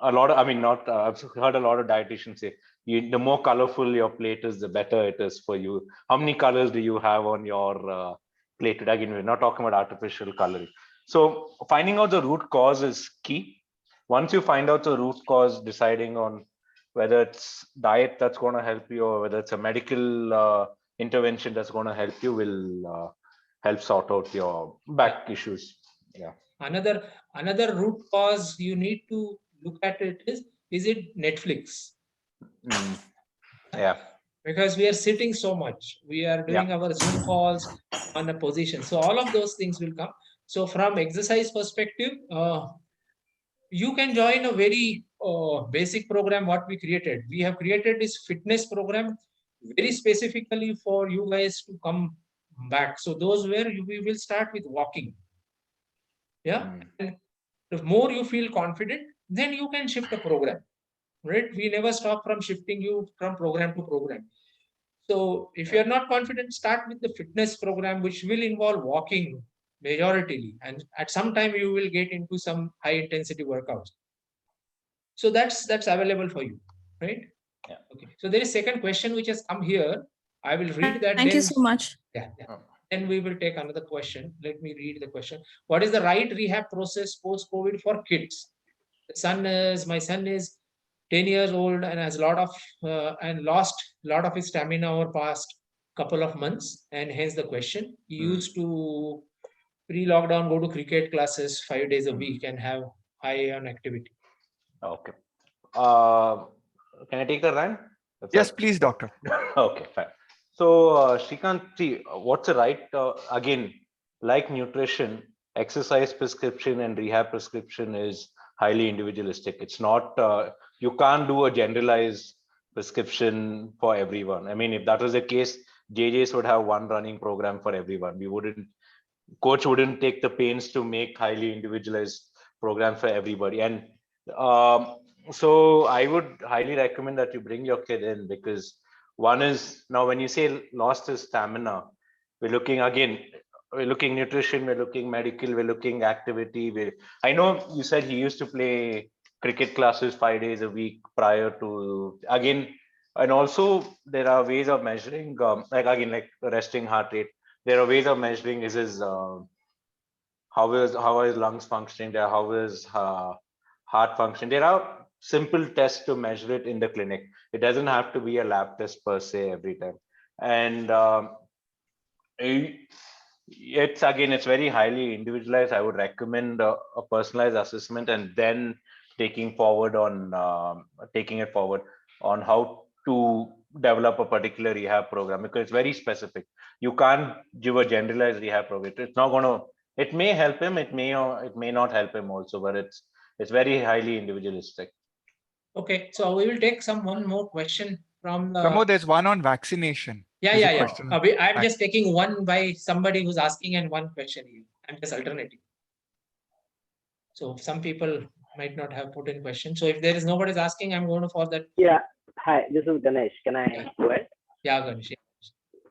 a lot of, I mean, not I've heard a lot of dietitians say, the more colorful your plate is, the better it is for you. How many colors do you have on your plate? Again, we're not talking about artificial coloring. So finding out the root cause is key. Once you find out the root cause, deciding on whether it's diet that's going to help you or whether it's a medical intervention that's going to help you, will help sort out your back issues. Yeah. Another root cause you need to look at it is it Netflix? Yeah. Because we are sitting so much, we are doing our Zoom calls on a position, so all of those things will come. So from exercise perspective, you can join a very basic program what we created. We have created this fitness program very specifically for you guys to come back. So those where we will start with walking. Yeah. And the more you feel confident, then you can shift a program. Right? We never stop from shifting you from program to program. So if you're not confident, start with the fitness program, which will involve walking majoritarily. And at some time you will get into some high intensity workouts. So that's available for you, right? Yeah. Okay. So there is second question which has come here. I will read that. Thank then, you so much. Yeah. Then we will take another question. Let me read the question. What is the right rehab process post-COVID for kids? My son is 10 years old and has and lost a lot of his stamina over past couple of months, and hence the question. He used to pre-lockdown go to cricket classes 5 days a week and have high on activity. Okay. Can I take the run? Yes, please, doctor. Okay, fine. So, Shrikant, see, what's the right, again, like nutrition, exercise prescription and rehab prescription is highly individualistic. It's not, you can't do a generalized prescription for everyone. I mean, if that was the case, JJs would have one running program for everyone. Coach wouldn't take the pains to make highly individualized program for everybody. And so I would highly recommend that you bring your kid in, because one is, now when you say lost his stamina, we're looking nutrition, we're looking medical, we're looking activity. I know you said he used to play cricket classes 5 days a week prior to, again, and also there are ways of measuring, like resting heart rate. There are ways of measuring is his how are his lungs functioning, there, how is heart functioning. There are simple tests to measure it in the clinic. It doesn't have to be a lab test per se every time. And it's very highly individualized. I would recommend a personalized assessment, and then taking it forward on how to develop a particular rehab program, because it's very specific. You can't give a generalized rehab program. It's not going to, it may help him, it may not help him also, but it's very highly individualistic. Okay, so we will take one more question from Pramod, there's one on vaccination. Yeah. I'm just taking one by somebody who's asking and one question here. I'm just alternating. So some people might not have put in questions. So if there is nobody's asking, I'm going to for that. Yeah. Hi, this is Ganesh. Can I go ahead? Yeah, Ganesh.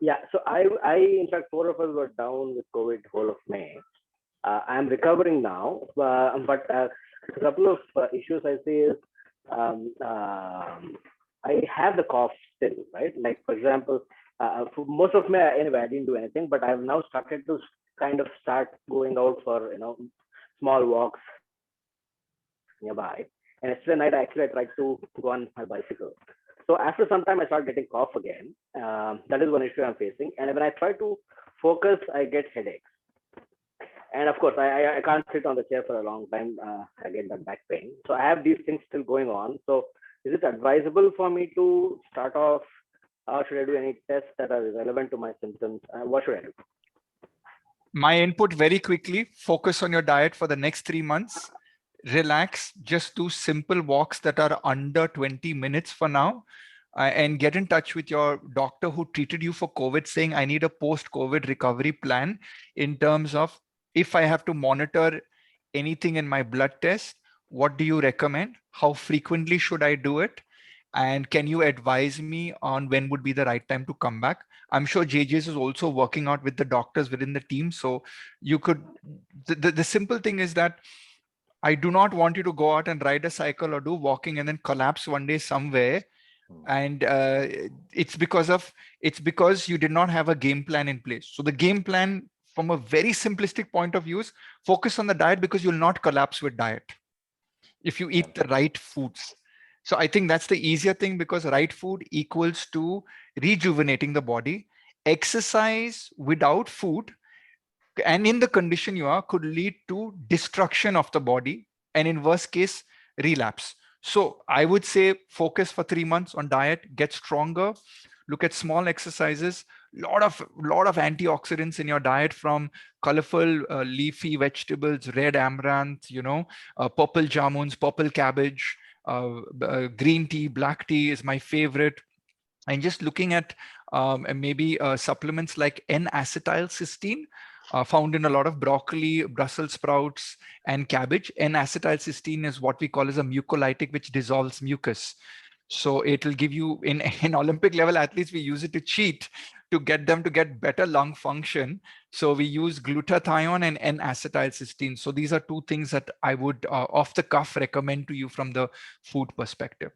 Yeah. So I in fact, 4 of us were down with COVID whole of May. I'm recovering now, but a couple of issues I see is I have the cough still, right? Like for example, for most of May, anyway, I didn't do anything, but I've now started to kind of start going out for small walks nearby. And yesterday night, I tried to go on my bicycle. So after some time, I start getting cough again. That is one issue I'm facing. And when I try to focus, I get headaches. And of course, I can't sit on the chair for a long time. I get that back pain. So I have these things still going on. So is it advisable for me to start off? Or should I do any tests that are relevant to my symptoms? What should I do? My input very quickly: focus on your diet for the next 3 months. Relax, just do simple walks that are under 20 minutes for now, and get in touch with your doctor who treated you for COVID, saying I need a post-COVID recovery plan in terms of, if I have to monitor anything in my blood test, what do you recommend? How frequently should I do it? And can you advise me on when would be the right time to come back? I'm sure JJ's is also working out with the doctors within the team. So you could, the simple thing is that I do not want you to go out and ride a cycle or do walking and then collapse one day somewhere. And it's because you did not have a game plan in place. So the game plan from a very simplistic point of view is focus on the diet, because you'll not collapse with diet if you eat the right foods. So I think that's the easier thing, because right food equals to rejuvenating the body. Exercise without food and in the condition you are could lead to destruction of the body, and in worst case, relapse. So I would say focus for 3 months on diet, get stronger, look at small exercises, lot of antioxidants in your diet, from colorful leafy vegetables, red amaranth, purple jamuns, purple cabbage, green tea, black tea is my favorite. And just looking at and maybe supplements like N-acetylcysteine, found in a lot of broccoli, Brussels sprouts, and cabbage. N-acetylcysteine is what we call as a mucolytic, which dissolves mucus. So it will give you, in Olympic level athletes, we use it to cheat, to get them to get better lung function. So we use glutathione and N-acetylcysteine. So these are two things that I would off the cuff recommend to you from the food perspective.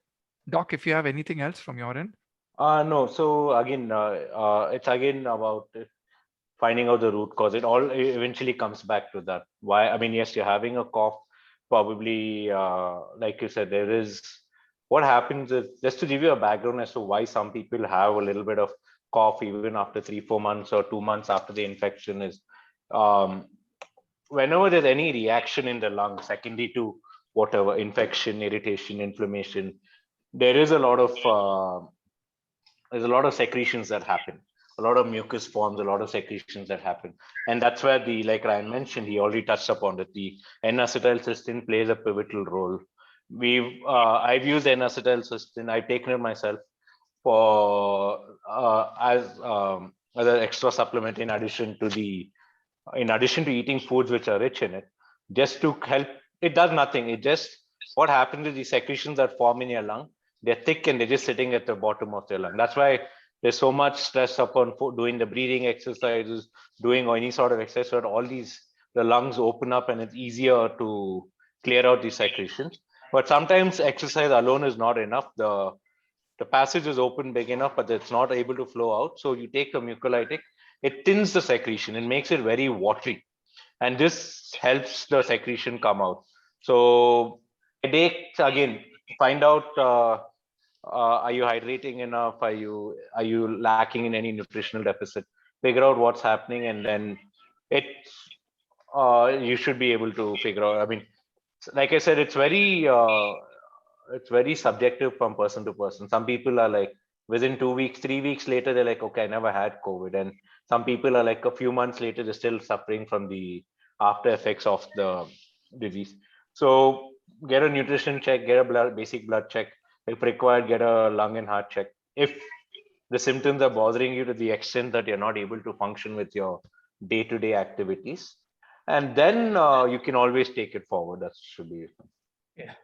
Doc, if you have anything else from your end. No. So again, it's again about finding out the root cause. It all eventually comes back to that. Why? I mean, yes, you're having a cough. Probably, like you said, there is. What happens is, just to give you a background as to why some people have a little bit of cough even after 3-4 months or 2 months after the infection is, um, whenever there's any reaction in the lung, secondary to whatever infection, irritation, inflammation, there is a lot of there's a lot of secretions that happen, a lot of mucus forms, a lot of secretions that happen. And that's where the, like Ryan mentioned, he already touched upon it, the N-acetylcysteine plays a pivotal role. I've used N-acetylcysteine, I've taken it myself for as an extra supplement in addition to eating foods which are rich in it, just to help. It does nothing. It just, what happens is the secretions that form in your lung, they're thick and they're just sitting at the bottom of your lung. That's why there's so much stress upon doing the breathing exercises, doing any sort of exercise, so that all these, the lungs open up and it's easier to clear out these secretions. But sometimes exercise alone is not enough. The passage is open big enough, but it's not able to flow out. So you take a mucolytic, it thins the secretion and makes it very watery. And this helps the secretion come out. So headaches, again, find out, are you hydrating enough? Are you lacking in any nutritional deficit? Figure out what's happening, and then it's you should be able to figure out. I mean, like I said, it's very subjective from person to person. Some people are like, within 2 weeks, 3 weeks later, they're like, okay, I never had COVID. And some people are like, a few months later, they're still suffering from the after effects of the disease. So get a nutrition check, get a basic blood check. If required, get a lung and heart check. If the symptoms are bothering you to the extent that you're not able to function with your day-to-day activities, and then you can always take it forward. That should be it. Yeah.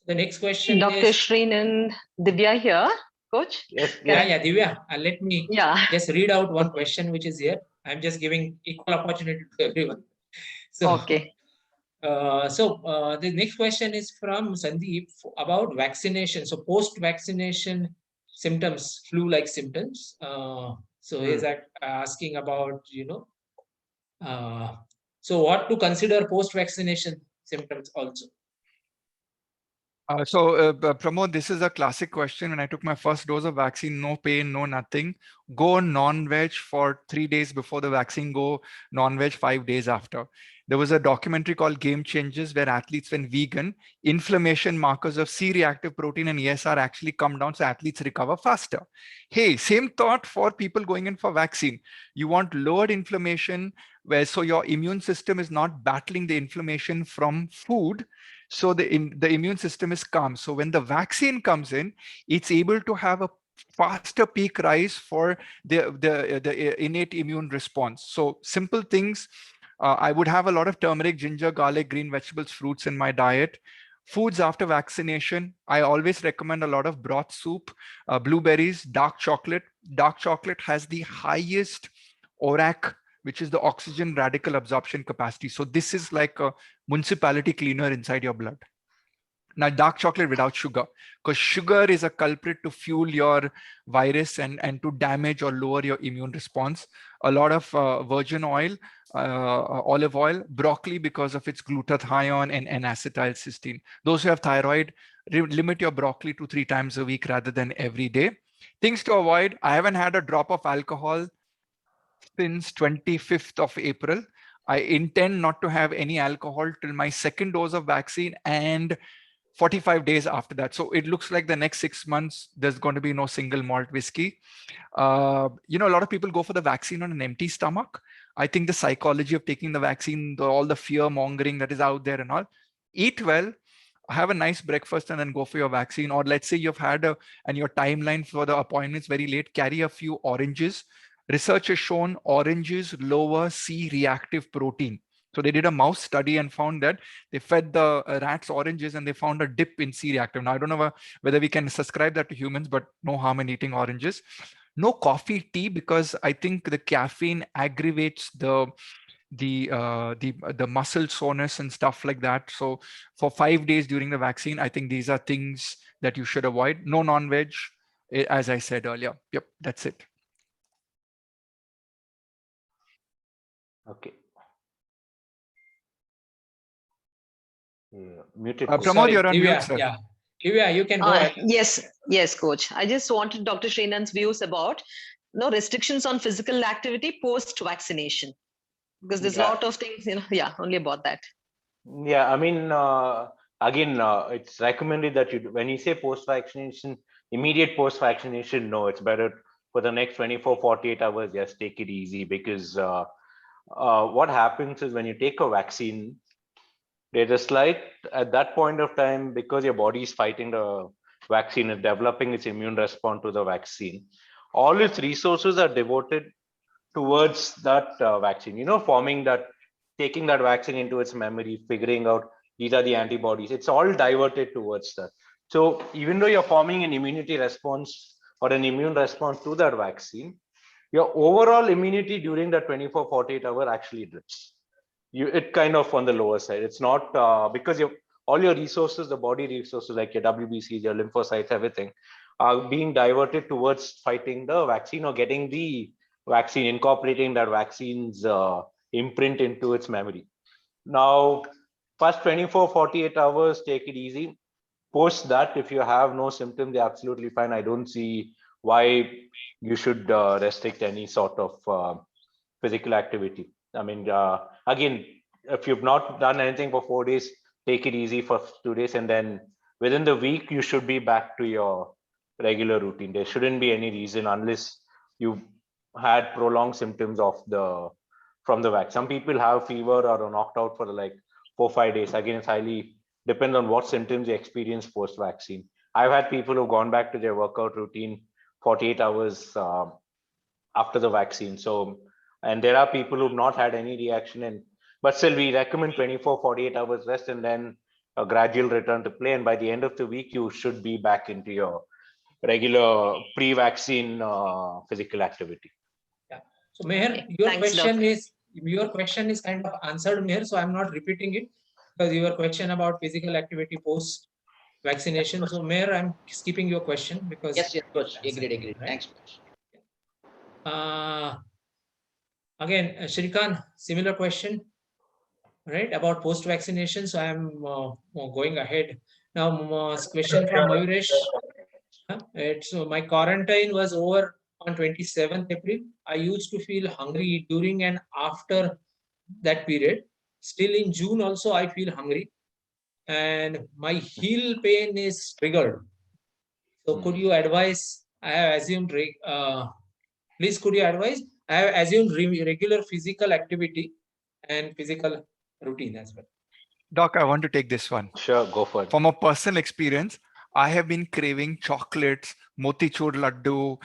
The next question Dr. is Srinanad, Divya here, coach. Yes. yeah, Divya. Let me Yeah. just read out one question which is here. I'm just giving equal opportunity to everyone. So, Okay. The next question is from Sandeep about vaccination. So post-vaccination symptoms, flu-like symptoms. So he's asking about, so what to consider post-vaccination symptoms also. Pramod, this is a classic question. When I took my first dose of vaccine, no pain, no nothing. Go non-veg for 3 days before the vaccine, go non-veg 5 days after. There was a documentary called Game Changers where athletes went vegan, inflammation markers of C-reactive protein and ESR actually come down, so athletes recover faster. Hey, same thought for people going in for vaccine. You want lowered inflammation, so your immune system is not battling the inflammation from food. So the immune system is calm. So when the vaccine comes in, it's able to have a faster peak rise for the innate immune response. So simple things. I would have a lot of turmeric, ginger, garlic, green vegetables, fruits in my diet. Foods after vaccination, I always recommend a lot of broth soup, blueberries, dark chocolate. Dark chocolate has the highest ORAC, which is the oxygen radical absorption capacity. So this is like a municipality cleaner inside your blood. Now, dark chocolate without sugar, because sugar is a culprit to fuel your virus and to damage or lower your immune response. A lot of virgin oil, olive oil, broccoli because of its glutathione and N-acetylcysteine. Those who have thyroid, limit your broccoli to 3 times a week rather than every day. Things to avoid: I haven't had a drop of alcohol since 25th of April. I intend not to have any alcohol till my second dose of vaccine and 45 days after that. So it looks like the next 6 months, there's going to be no single malt whiskey. A lot of people go for the vaccine on an empty stomach. I think the psychology of taking the vaccine, all the fear mongering that is out there and all, eat well, have a nice breakfast and then go for your vaccine. Or let's say you've had and your timeline for the appointment's very late, carry a few oranges. Research has shown oranges lower C-reactive protein. So they did a mouse study and found that they fed the rats oranges and they found a dip in C-reactive. Now, I don't know whether we can subscribe that to humans, but no harm in eating oranges. No coffee, tea, because I think the caffeine aggravates the muscle soreness and stuff like that. So for 5 days during the vaccine, I think these are things that you should avoid. No non-veg, as I said earlier. Yep, that's it. Okay. Yeah, muted. Pramod, Sorry, you're on Divya, mute, sir. yeah. Divya, you can go ahead. Yes, coach. I just wanted Dr. Srinan's views about no restrictions on physical activity post-vaccination, because there's a lot of things, only about that. Yeah, I mean, again, it's recommended that when you say post-vaccination, immediate post-vaccination, no, it's better for the next 24, 48 hours, just take it easy, because what happens is when you take a vaccine, there's a slight, at that point of time, because your body is fighting the vaccine and developing its immune response to the vaccine, all its resources are devoted towards that vaccine, taking that vaccine into its memory, figuring out these are the antibodies. It's all diverted towards that. So even though you're forming an immunity response or an immune response to that vaccine, your overall immunity during the 24, 48 hour actually dips. It kind of on the lower side. It's not because all your resources, the body resources like your WBCs, your lymphocytes, everything are being diverted towards fighting the vaccine or getting the vaccine, incorporating that vaccine's imprint into its memory. Now, first 24, 48 hours, take it easy. Post that, if you have no symptoms, they're absolutely fine. I don't see why you should restrict any sort of physical activity. I mean, again, if you've not done anything for 4 days, take it easy for 2 days, and then within the week, you should be back to your regular routine. There shouldn't be any reason, unless you had prolonged symptoms from the vaccine. Some people have fever or are knocked out for like 4-5 days. Again, it's highly depends on what symptoms you experience post-vaccine. I've had people who've gone back to their workout routine 48 hours after the vaccine. So, and there are people who've not had any reaction, but still we recommend 24, 48 hours rest and then a gradual return to play. And by the end of the week, you should be back into your regular pre-vaccine physical activity. Yeah. So Meher, your question is kind of answered, Meher. So I'm not repeating it because your question about physical activity post vaccination. So Meher, I'm skipping your question because yes, coach. Agreed. Right? Thanks, coach. Again, Shrikant, similar question, right, about post vaccination. So I'm going ahead now. Question from Mayuresh. So my quarantine was over on 27th April. I used to feel hungry during and after that period. Still in June also I feel hungry and my heel pain is triggered. So could you advise, I have assumed, please could you advise, I have assumed regular physical activity and physical routine as well. Doc, I want to take this one. Sure, go for it. From a personal experience, I have been craving chocolates, motichur laddu,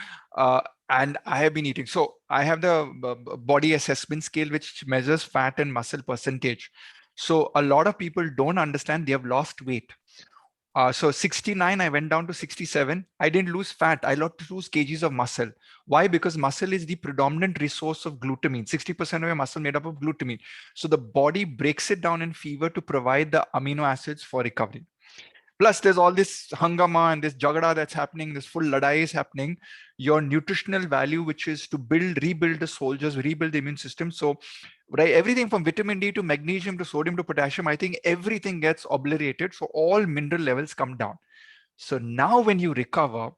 and I have been eating. So I have the body assessment scale, which measures fat and muscle percentage. So a lot of people don't understand they have lost weight. So 69, I went down to 67. I didn't lose fat. I lost 2 kgs of muscle. Why? Because muscle is the predominant resource of glutamine. 60% of your muscle made up of glutamine. So the body breaks it down in fever to provide the amino acids for recovery. Plus, there's all this hangama and this jagada that's happening, this full ladai is happening. Your nutritional value, which is to rebuild the soldiers, rebuild the immune system. So, right, everything from vitamin D to magnesium to sodium to potassium, I think everything gets obliterated. So all mineral levels come down. So now when you recover,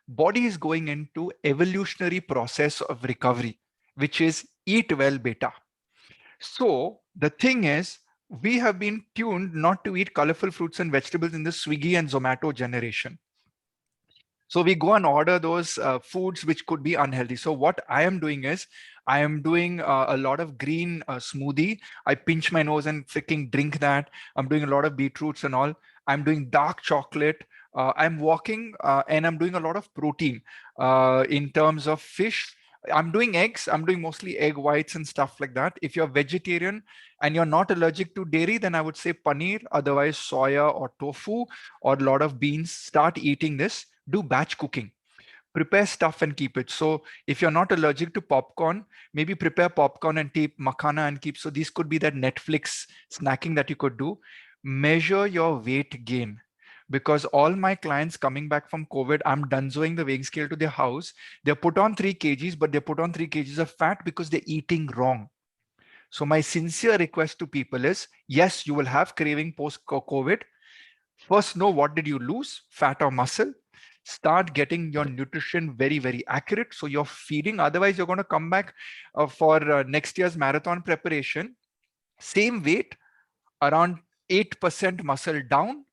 body is going into evolutionary process of recovery, which is eat well beta. So the thing is, we have been tuned not to eat colorful fruits and vegetables in the Swiggy and Zomato generation. So we go and order those foods which could be unhealthy. So what I am doing is I am doing a lot of green smoothie. I pinch my nose and freaking drink that. I'm doing a lot of beetroots and all. I'm doing dark chocolate. I'm walking and I'm doing a lot of protein in terms of fish. I'm doing eggs. I'm doing mostly egg whites and stuff like that. If you're vegetarian and you're not allergic to dairy, then I would say paneer, otherwise soya or tofu or a lot of beans. Start eating this. Do batch cooking, prepare stuff and keep it. So if you're not allergic to popcorn, maybe prepare popcorn and keep makhana and keep. So these could be that Netflix snacking that you could do. Measure your weight gain, because all my clients coming back from COVID, I'm donezoing the weighing scale to their house. They're put on 3 kgs, but they put on 3 kgs of fat because they're eating wrong. So my sincere request to people is, yes, you will have craving post COVID. First, know what did you lose, fat or muscle. Start getting your nutrition very, very accurate. So you're feeding. Otherwise, you're going to come back for next year's marathon preparation. Same weight, around 8% muscle down.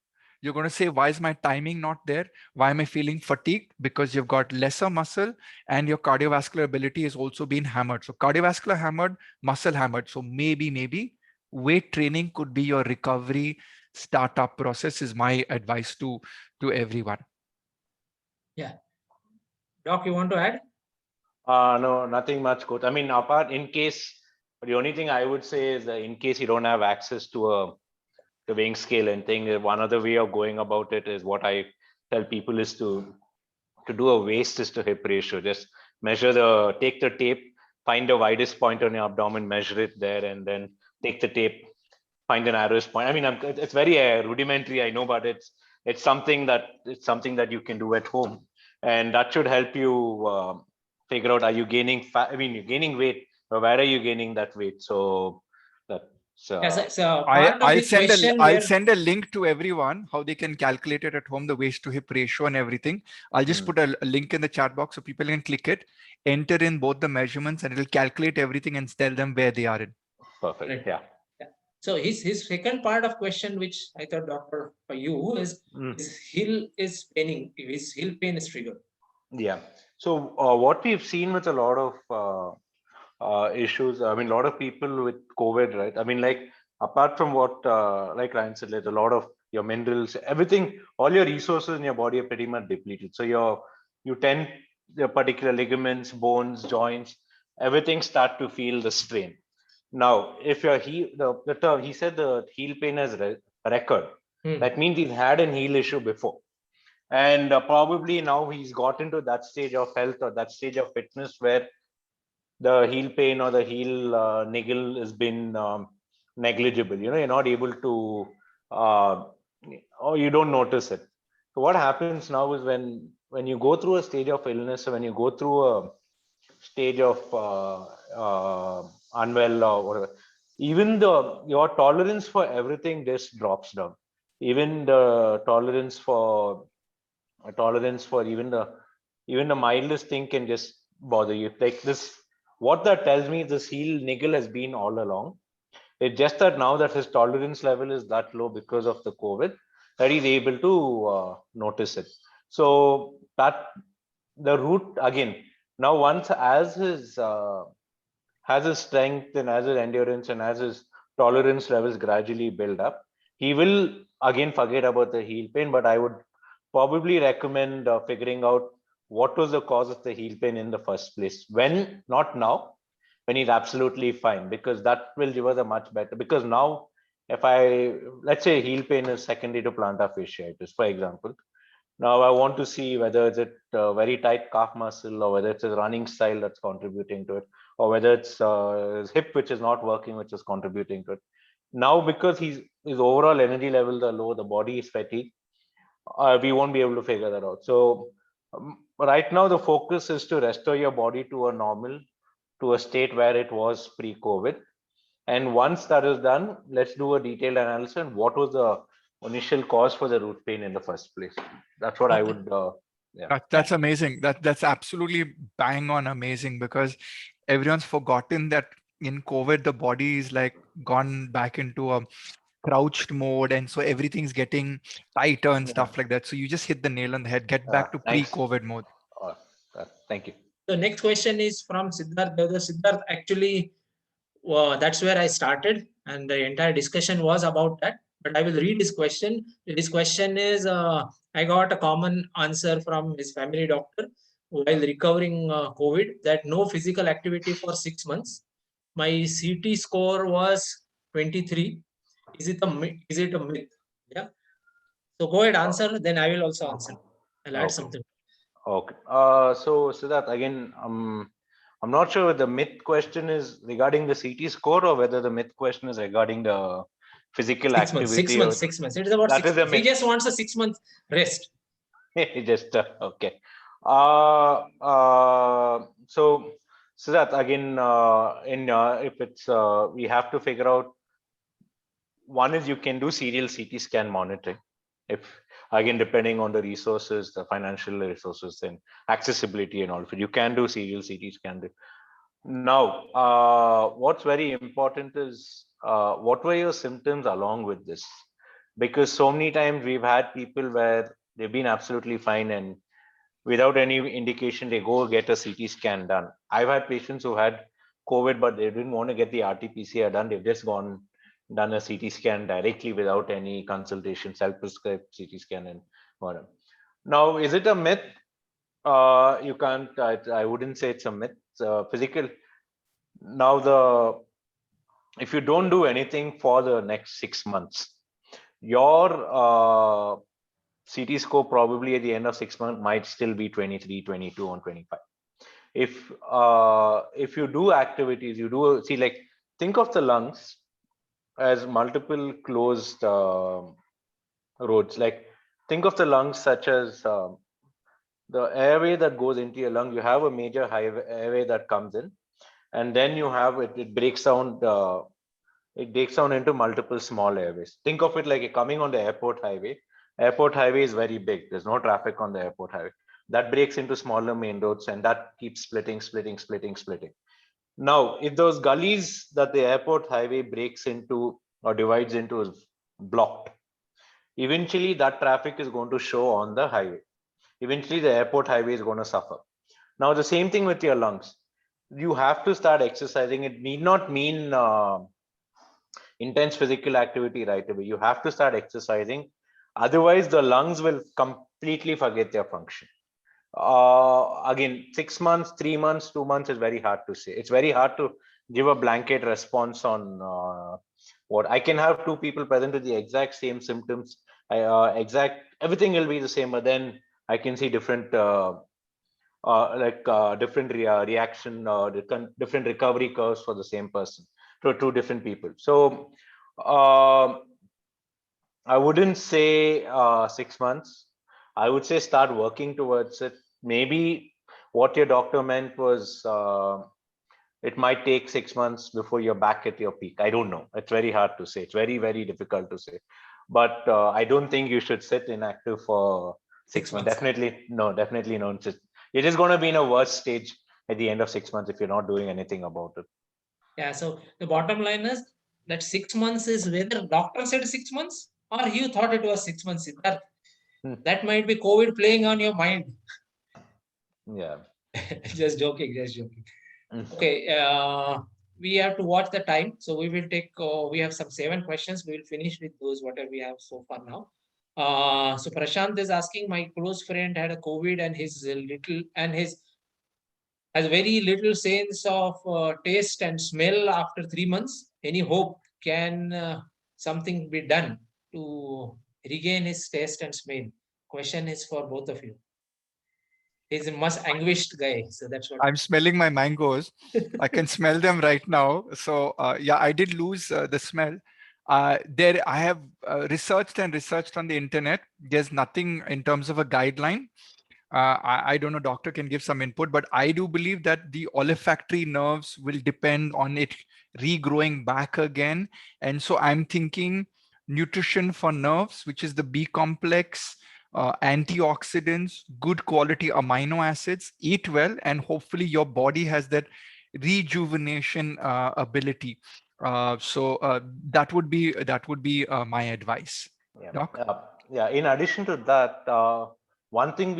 You're going to say, why is my timing not there? Why am I feeling fatigued? Because you've got lesser muscle and your cardiovascular ability has also been hammered. So cardiovascular hammered, muscle hammered. So maybe weight training could be your recovery startup process, is my advice to everyone. Yeah. Doc, you want to add? No, nothing much, coach. I mean, apart in case, the only thing I would say is that in case you don't have access to the weighing scale and thing, one other way of going about it is what I tell people is to do a waist to hip ratio. Just take the tape, find the widest point on your abdomen, measure it there, and then take the tape, find the narrowest point. I mean, it's very rudimentary, I know, but it's something that you can do at home, and that should help you figure out, are you gaining fat? I mean, you're gaining weight, but where are you gaining that weight? So that's So part of this question I'll send a link to everyone how they can calculate it at home, the waist to hip ratio and everything. I'll just put a link in the chat box so people can click it, enter in both the measurements, and it'll calculate everything and tell them where they are in. perfect. Right. Yeah. So his second part of question, which I thought, doctor, for you is his heel is paining. His heel pain is triggered. Yeah. So what we've seen with a lot of issues, I mean, a lot of people with COVID, right? I mean, like, apart from what, like Ryan said, like, a lot of your minerals, everything, all your resources in your body are pretty much depleted. So you tend, your particular ligaments, bones, joints, everything start to feel the strain. Now, if your heel, the term, he said the heel pain has record. That means he's had an heel issue before. And probably now he's got into that stage of health or that stage of fitness where the heel pain or the heel niggle has been negligible. You're not able to, or you don't notice it. So what happens now is when you go through a stage of illness, or when you go through a stage of unwell or whatever, even your tolerance for everything just drops down. Even the tolerance for even the mildest thing can just bother you. Like this, what that tells me is this heel niggle has been all along. It's just that now that his tolerance level is that low because of the COVID, that he's able to notice it. So that the root again, now once as his strength and as his endurance and as his tolerance levels gradually build up, he will again forget about the heel pain. But I would probably recommend figuring out what was the cause of the heel pain in the first place. When, not now, when he's absolutely fine, because that will give us a much better. Because now, if let's say heel pain is secondary to plantar fasciitis, for example, now I want to see whether it's a very tight calf muscle, or whether it's a running style that's contributing to it, or whether it's his hip which is not working, which is contributing to it. Now, because his overall energy levels are low, the body is fatigued, we won't be able to figure that out. So right now the focus is to restore your body to a normal, to a state where it was pre-COVID. And once that is done, let's do a detailed analysis. What was initial cause for the root pain in the first place. That's what I would. Yeah. That's amazing. That's absolutely bang on amazing, because everyone's forgotten that in COVID the body is like gone back into a crouched mode, and so everything's getting tighter and stuff like that. So you just hit the nail on the head. Get back to Thanks. pre-COVID mode. Thank you. The next question is from Siddharth. Siddharth, actually, that's where I started, and the entire discussion was about that. But I will read his question. His question is, I got a common answer from his family doctor while recovering COVID, that no physical activity for 6 months. My CT score was 23. Is it a myth? Yeah. So go ahead, answer. Then I will also answer. I'll add something. Okay. So Siddharth, again, I'm not sure whether the myth question is regarding the CT score or whether the myth question is regarding the physical activity. 6 months. It is about 6 months. He just wants a 6 month rest. Just okay. So Siddharth, again, if it's we have to figure out, one is you can do serial CT scan monitoring. If again, depending on the resources, the financial resources and accessibility and all, if you can do serial CT scan. Now, what's very important is what were your symptoms along with this? Because so many times we've had people where they've been absolutely fine and without any indication they go get a CT scan done. I've had patients who had COVID, but they didn't want to get the RT-PCR done. They've just done a CT scan directly without any consultation, self-prescribed CT scan and whatever. Now, is it a myth? You can't. I wouldn't say it's a myth. Physical. Now, if you don't do anything for the next 6 months, your CT score probably at the end of 6 months might still be 23, 22, or 25. If you do activities, you do see, like, think of the lungs as multiple closed roads. Like, think of the lungs such as the airway that goes into your lung. You have a major airway that comes in, and then you have it breaks down. It breaks down into multiple small airways. Think of it like you're coming on the airport highway. Airport highway is very big. There's no traffic on the airport highway. That breaks into smaller main roads, and that keeps splitting. Now, if those gullies that the airport highway breaks into or divides into is blocked, eventually that traffic is going to show on the highway. Eventually the airport highway is going to suffer. Now, the same thing with your lungs. You have to start exercising. It need not mean intense physical activity right away. You have to start exercising. Otherwise, the lungs will completely forget their function. Again, 6 months, 3 months, 2 months is very hard to say. It's very hard to give a blanket response on what. I can have two people present with the exact same symptoms, everything will be the same, but then I can see different different reaction, different recovery curves for the same person, to two different people. So I wouldn't say 6 months. I would say start working towards it. Maybe what your doctor meant was it might take 6 months before you're back at your peak. I don't know. It's very hard to say. It's very, very difficult to say. But I don't think you should sit inactive for 6 months. Definitely no. It is going to be in a worse stage at the end of 6 months if you're not doing anything about it. Yeah. So the bottom line is that 6 months is whether doctor said 6 months or you thought it was 6 months. That might be COVID playing on your mind. Yeah. Just joking. Okay. We have to watch the time. So we will take, we have some 7 questions. We will finish with those, whatever we have so far now. So Prashant is asking, my close friend had a COVID and has very little sense of taste and smell after 3 months. Any hope? Can something be done to regain his taste and smell? Question is for both of you. He's a much anguished guy, so that's what I'm smelling my mangoes. I can smell them right now. So yeah, I did lose the smell. There, I have researched on the internet. There's nothing in terms of a guideline. I don't know, doctor can give some input, but I do believe that the olfactory nerves will depend on it regrowing back again. And so I'm thinking nutrition for nerves, which is the B complex, antioxidants, good quality amino acids, eat well, and hopefully your body has that rejuvenation ability. That would be my advice. Yeah. Doc? Yeah. In addition to that, one thing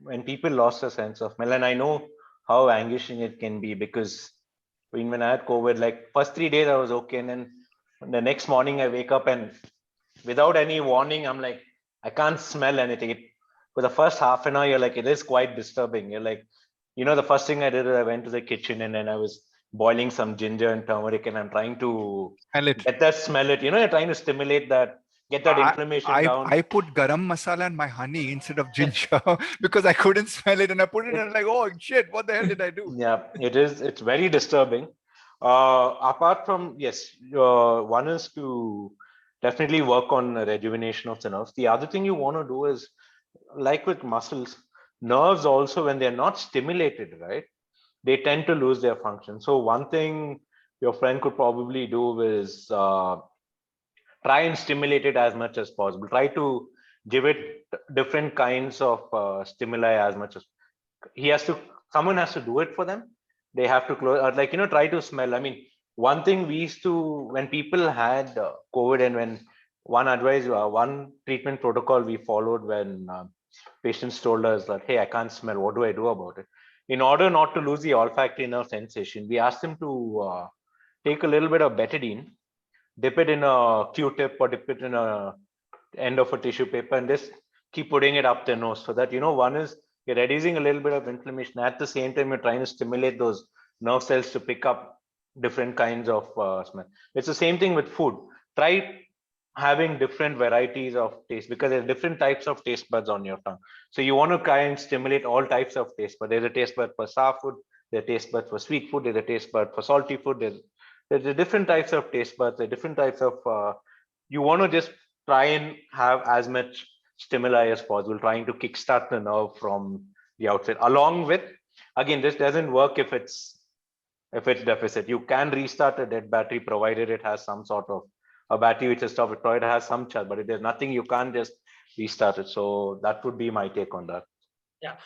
when people lost a sense of smell, and I know how anguishing it can be, because when I had COVID, like first 3 days I was okay, and then the next morning I wake up and without any warning, I'm like, I can't smell anything. For the first half an hour, you're like, it is quite disturbing. You're like, the first thing I did is I went to the kitchen and then I was boiling some ginger and turmeric, and I'm trying to Smell it. get that smell it. You're trying to stimulate that, get that inflammation down. I put garam masala and my honey instead of ginger because I couldn't smell it, and I put it and I'm like, oh shit, what the hell did I do? Yeah, it's very disturbing. Apart from, yes, one is to definitely work on rejuvenation of the nerves. The other thing you want to do is, like with muscles, nerves also, when they're not stimulated, right, they tend to lose their function. So one thing your friend could probably do is try and stimulate it as much as possible. Try to give it different kinds of stimuli as much as someone has to do it for them. They have to close, or like, try to smell. I mean, one thing we used to, when people had COVID, and when one treatment protocol we followed when patients told us that, hey, I can't smell, what do I do about it? In order not to lose the olfactory nerve sensation, we asked them to take a little bit of betadine, dip it in a Q-tip or dip it in a end of a tissue paper, and just keep putting it up their nose, so that, one is you're reducing a little bit of inflammation. At the same time, you're trying to stimulate those nerve cells to pick up different kinds of smell. It's the same thing with food. Try having different varieties of taste, because there are different types of taste buds on your tongue. So you want to try and stimulate all types of taste buds. There's a taste bud for sour food, there's a taste bud for sweet food, there's a taste bud for salty food, there's a different types of taste buds, there are different types of you want to just try and have as much stimuli as possible, trying to kickstart the nerve from the outside. Along with, again, this doesn't work if it's deficit. You can restart a dead battery, provided it has some sort of a battery which is stopped, provided it has some charge. But if there's nothing, you can't just restart it. So that would be my take on that. Yeah.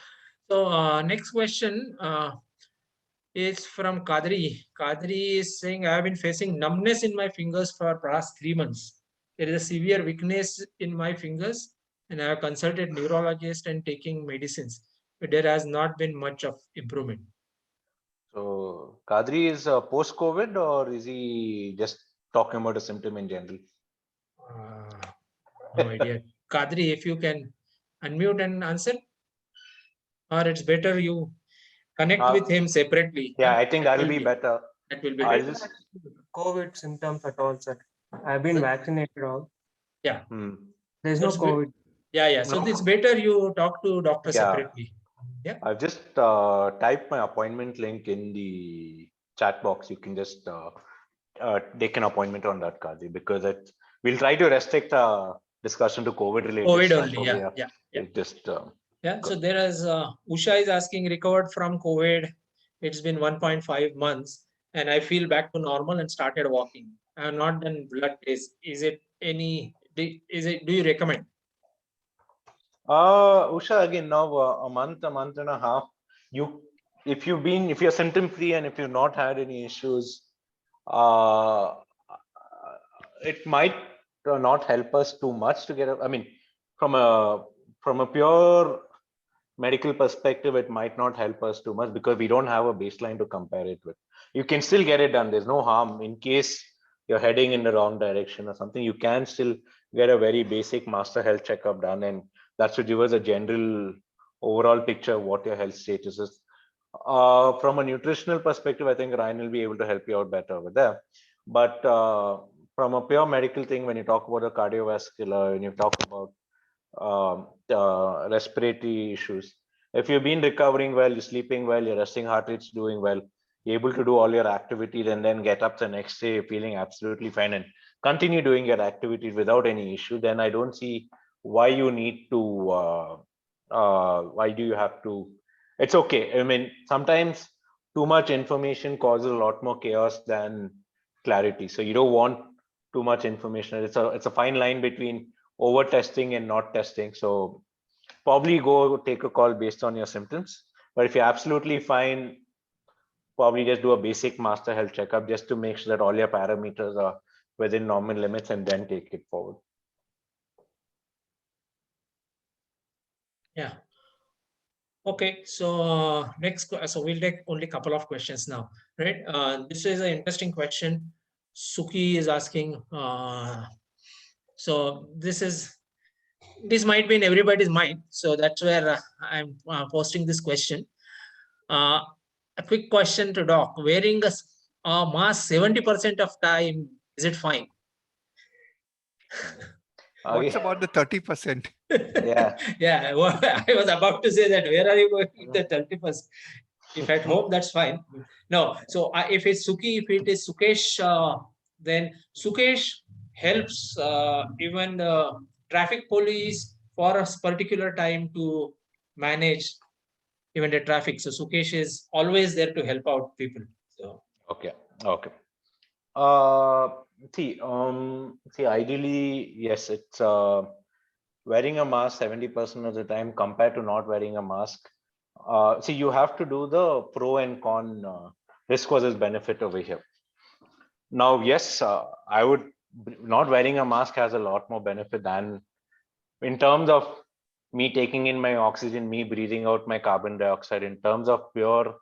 So next question is from Kadri. Kadri is saying, I have been facing numbness in my fingers for past 3 months. There is a severe weakness in my fingers, and I have consulted neurologist and taking medicines, but there has not been much of improvement. So Kadri is post-COVID, or is he just talking about a symptom in general? No idea. Kadri, if you can unmute and answer, or it's better you connect with him separately. Yeah, I think that'll be better. That will be I'll better. just COVID symptoms at all, sir. I've been vaccinated all. Yeah. There's no That's good. COVID. Yeah. So it's better you talk to doctor separately. Yeah. I've just typed my appointment link in the chat box. You can just take an appointment on that, Kadri, because we'll try to restrict discussion to COVID related COVID stuff. only. Yeah. It just So there is Usha is asking, recovered from COVID. It's been 1.5 months, and I feel back to normal and started walking. I have not done blood test. Is it any? Do you recommend? Usha, again, now a month and a half, if you're symptom free and if you've not had any issues, it might not help us too much to get I mean, from a pure medical perspective, it might not help us too much, because we don't have a baseline to compare it with. You can still get it done. There's no harm. In case you're heading in the wrong direction or something, you can still get a very basic master health checkup done, and that should give us a general overall picture of what your health status is. From a nutritional perspective, I think Ryan will be able to help you out better with that. But from a pure medical thing, when you talk about the cardiovascular, when you talk about respiratory issues, if you've been recovering well, you're sleeping well, your resting heart rate's doing well, you're able to do all your activities, and then get up the next day feeling absolutely fine and continue doing your activities without any issue, then I don't see why you need to why do you have to. It's okay. I mean, sometimes too much information causes a lot more chaos than clarity. So you don't want too much information. It's a fine line between over testing and not testing. So probably go take a call based on your symptoms. But if you're absolutely fine, probably just do a basic master health checkup just to make sure that all your parameters are within normal limits, and then take it forward. Yeah. Okay, so so we'll take only a couple of questions now, right? This is an interesting question. Suki is asking. So this might be in everybody's mind. So that's where I'm posting this question. A quick question to doc: wearing a mask 70% of time, is it fine? What's about the 30%? Yeah. Yeah, well, I was about to say that. Where are you going with the 30%? If at home, that's fine. No, so if it's Suki, if it is Sukesh, then Sukesh helps even the traffic police for a particular time to manage even the traffic. So Sukesh is always there to help out people. So Okay. Okay. See, ideally, yes, it's wearing a mask 70% of the time compared to not wearing a mask. See, you have to do the pro and con risk versus benefit over here. Now, yes, I would not wearing a mask has a lot more benefit than in terms of me taking in my oxygen, me breathing out my carbon dioxide, in terms of pure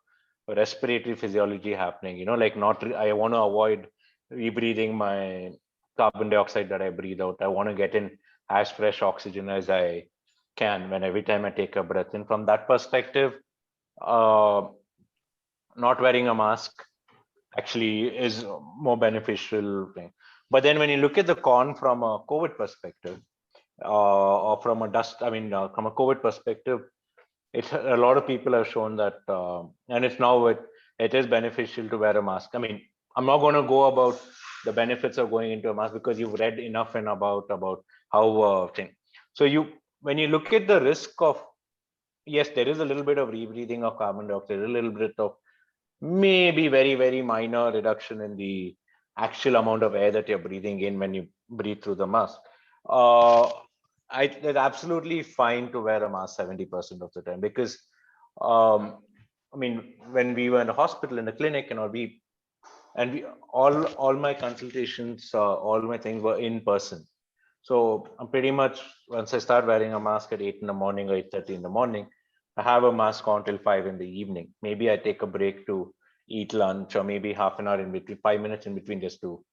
respiratory physiology happening, like I want to avoid rebreathing my carbon dioxide that I breathe out. I want to get in as fresh oxygen as I can when every time I take a breath. And from that perspective, uh, not wearing a mask actually is more beneficial thing. But then when you look at the con from a COVID perspective, or from a from a COVID perspective, it's a lot of people have shown that, and it's now it is beneficial to wear a mask. I mean, I'm not going to go about the benefits of going into a mask because you've read enough and about how thing. So when you look at the risk of, yes, there is a little bit of rebreathing of carbon dioxide, a little bit of maybe very, very minor reduction in the actual amount of air that you're breathing in when you breathe through the mask. Uh, it's absolutely fine to wear a mask 70% of the time because, I mean, when we were in the hospital, in the clinic, we all my consultations, all my things were in person. So I'm pretty much, once I start wearing a mask at 8 in the morning or 8:30 in the morning, I have a mask on till 5 in the evening. Maybe I take a break to eat lunch, or maybe half an hour in between, 5 minutes in between, just to,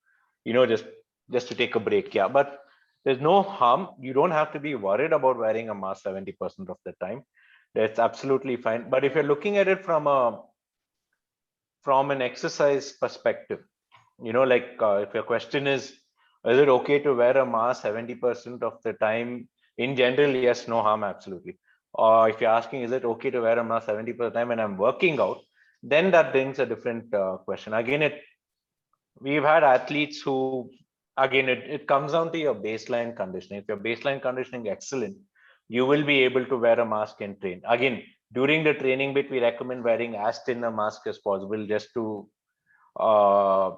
just to take a break. Yeah, but there's no harm. You don't have to be worried about wearing a mask 70% of the time. That's absolutely fine. But if you're looking at it from an exercise perspective, if your question is it okay to wear a mask 70% of the time? In general, yes, no harm, absolutely. Or if you're asking, is it okay to wear a mask 70% of the time when I'm working out? Then that brings a different question. Again, we've had athletes who, again, it comes down to your baseline conditioning. If your baseline conditioning excellent, you will be able to wear a mask and train. Again, during the training bit, we recommend wearing as thin a mask as possible, just to uh,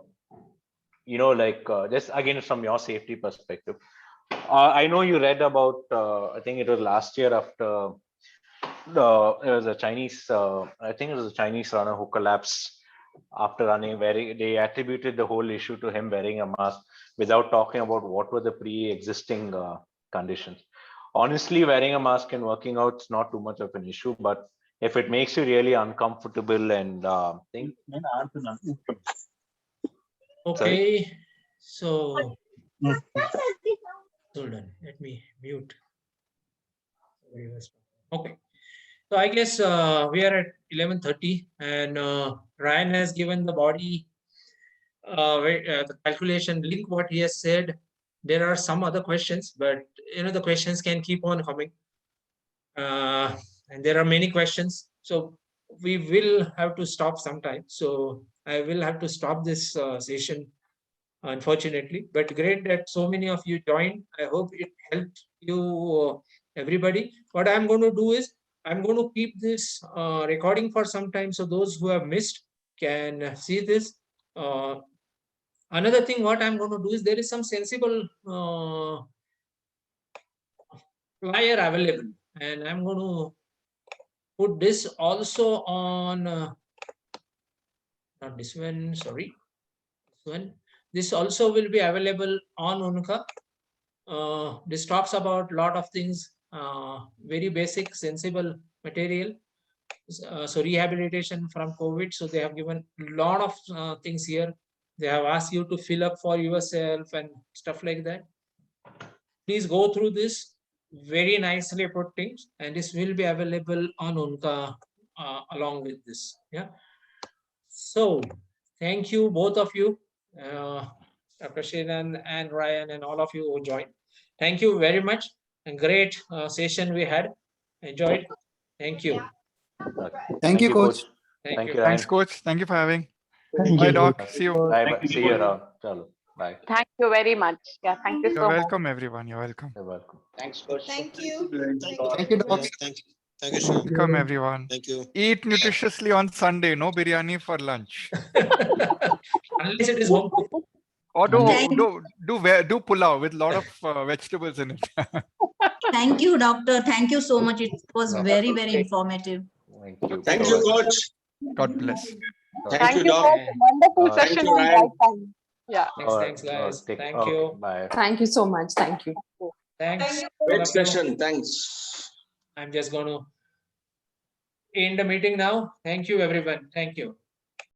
just again from your safety perspective. I know you read about, I think it was last year, after it was a Chinese, I think it was a Chinese runner who collapsed after running, they attributed the whole issue to him wearing a mask without talking about what were the pre-existing conditions. Honestly, wearing a mask and working out is not too much of an issue, but if it makes you really uncomfortable and okay, so hold on, let me mute. Okay, so I guess we are at 11:30, and Ryan has given the body the calculation link. What he has said, there are some other questions, but the questions can keep on coming, and there are many questions. So we will have to stop sometime. So I will have to stop this session, unfortunately. But great that so many of you joined. I hope it helped you, everybody. What I'm going to do is I'm going to keep this recording for some time, so those who have missed can see this. Another thing, what I'm going to do is there is some sensible flyer available, and I'm going to put this also on not this one, sorry, this one. This also will be available on Unka. This talks about lot of things, very basic, sensible material. So rehabilitation from COVID. So they have given a lot of things here. They have asked you to fill up for yourself and stuff like that. Please go through this, very nicely put things, and this will be available on Unka along with this. Yeah. So thank you, both of you, Dr. Shenan and Ryan, and all of you who joined. Thank you very much. And great session we had. Enjoyed. Thank you. Thank you, coach. Thank you. Ryan. Thanks, coach. Thank you for having. Thank Bye, you. Doc. See you. Bye. See you around. Chalo. Bye. Thank you very much. Yeah, thank you You're so much. welcome, everyone. You're welcome. You're welcome. Thanks, coach. Thank you, Yeah, Doc. thank you, sir. Welcome, everyone. Thank you. Eat nutritiously on Sunday. No biryani for lunch. Unless it is home cooked. Or Thank- do pulao with a lot of vegetables in it. Thank you, doctor. Thank you so much. It was No. very, very informative. Thank you. Thank you, coach. God bless. Thank you, Doc. for a wonderful Thank session you, on Ryan. right time. Yeah. Thanks, guys. Thank you. Bye. Thank you so much. Thank you. Thanks. all Great of you. session. Thanks. I'm just going to end the meeting now. Thank you, everyone. Thank you.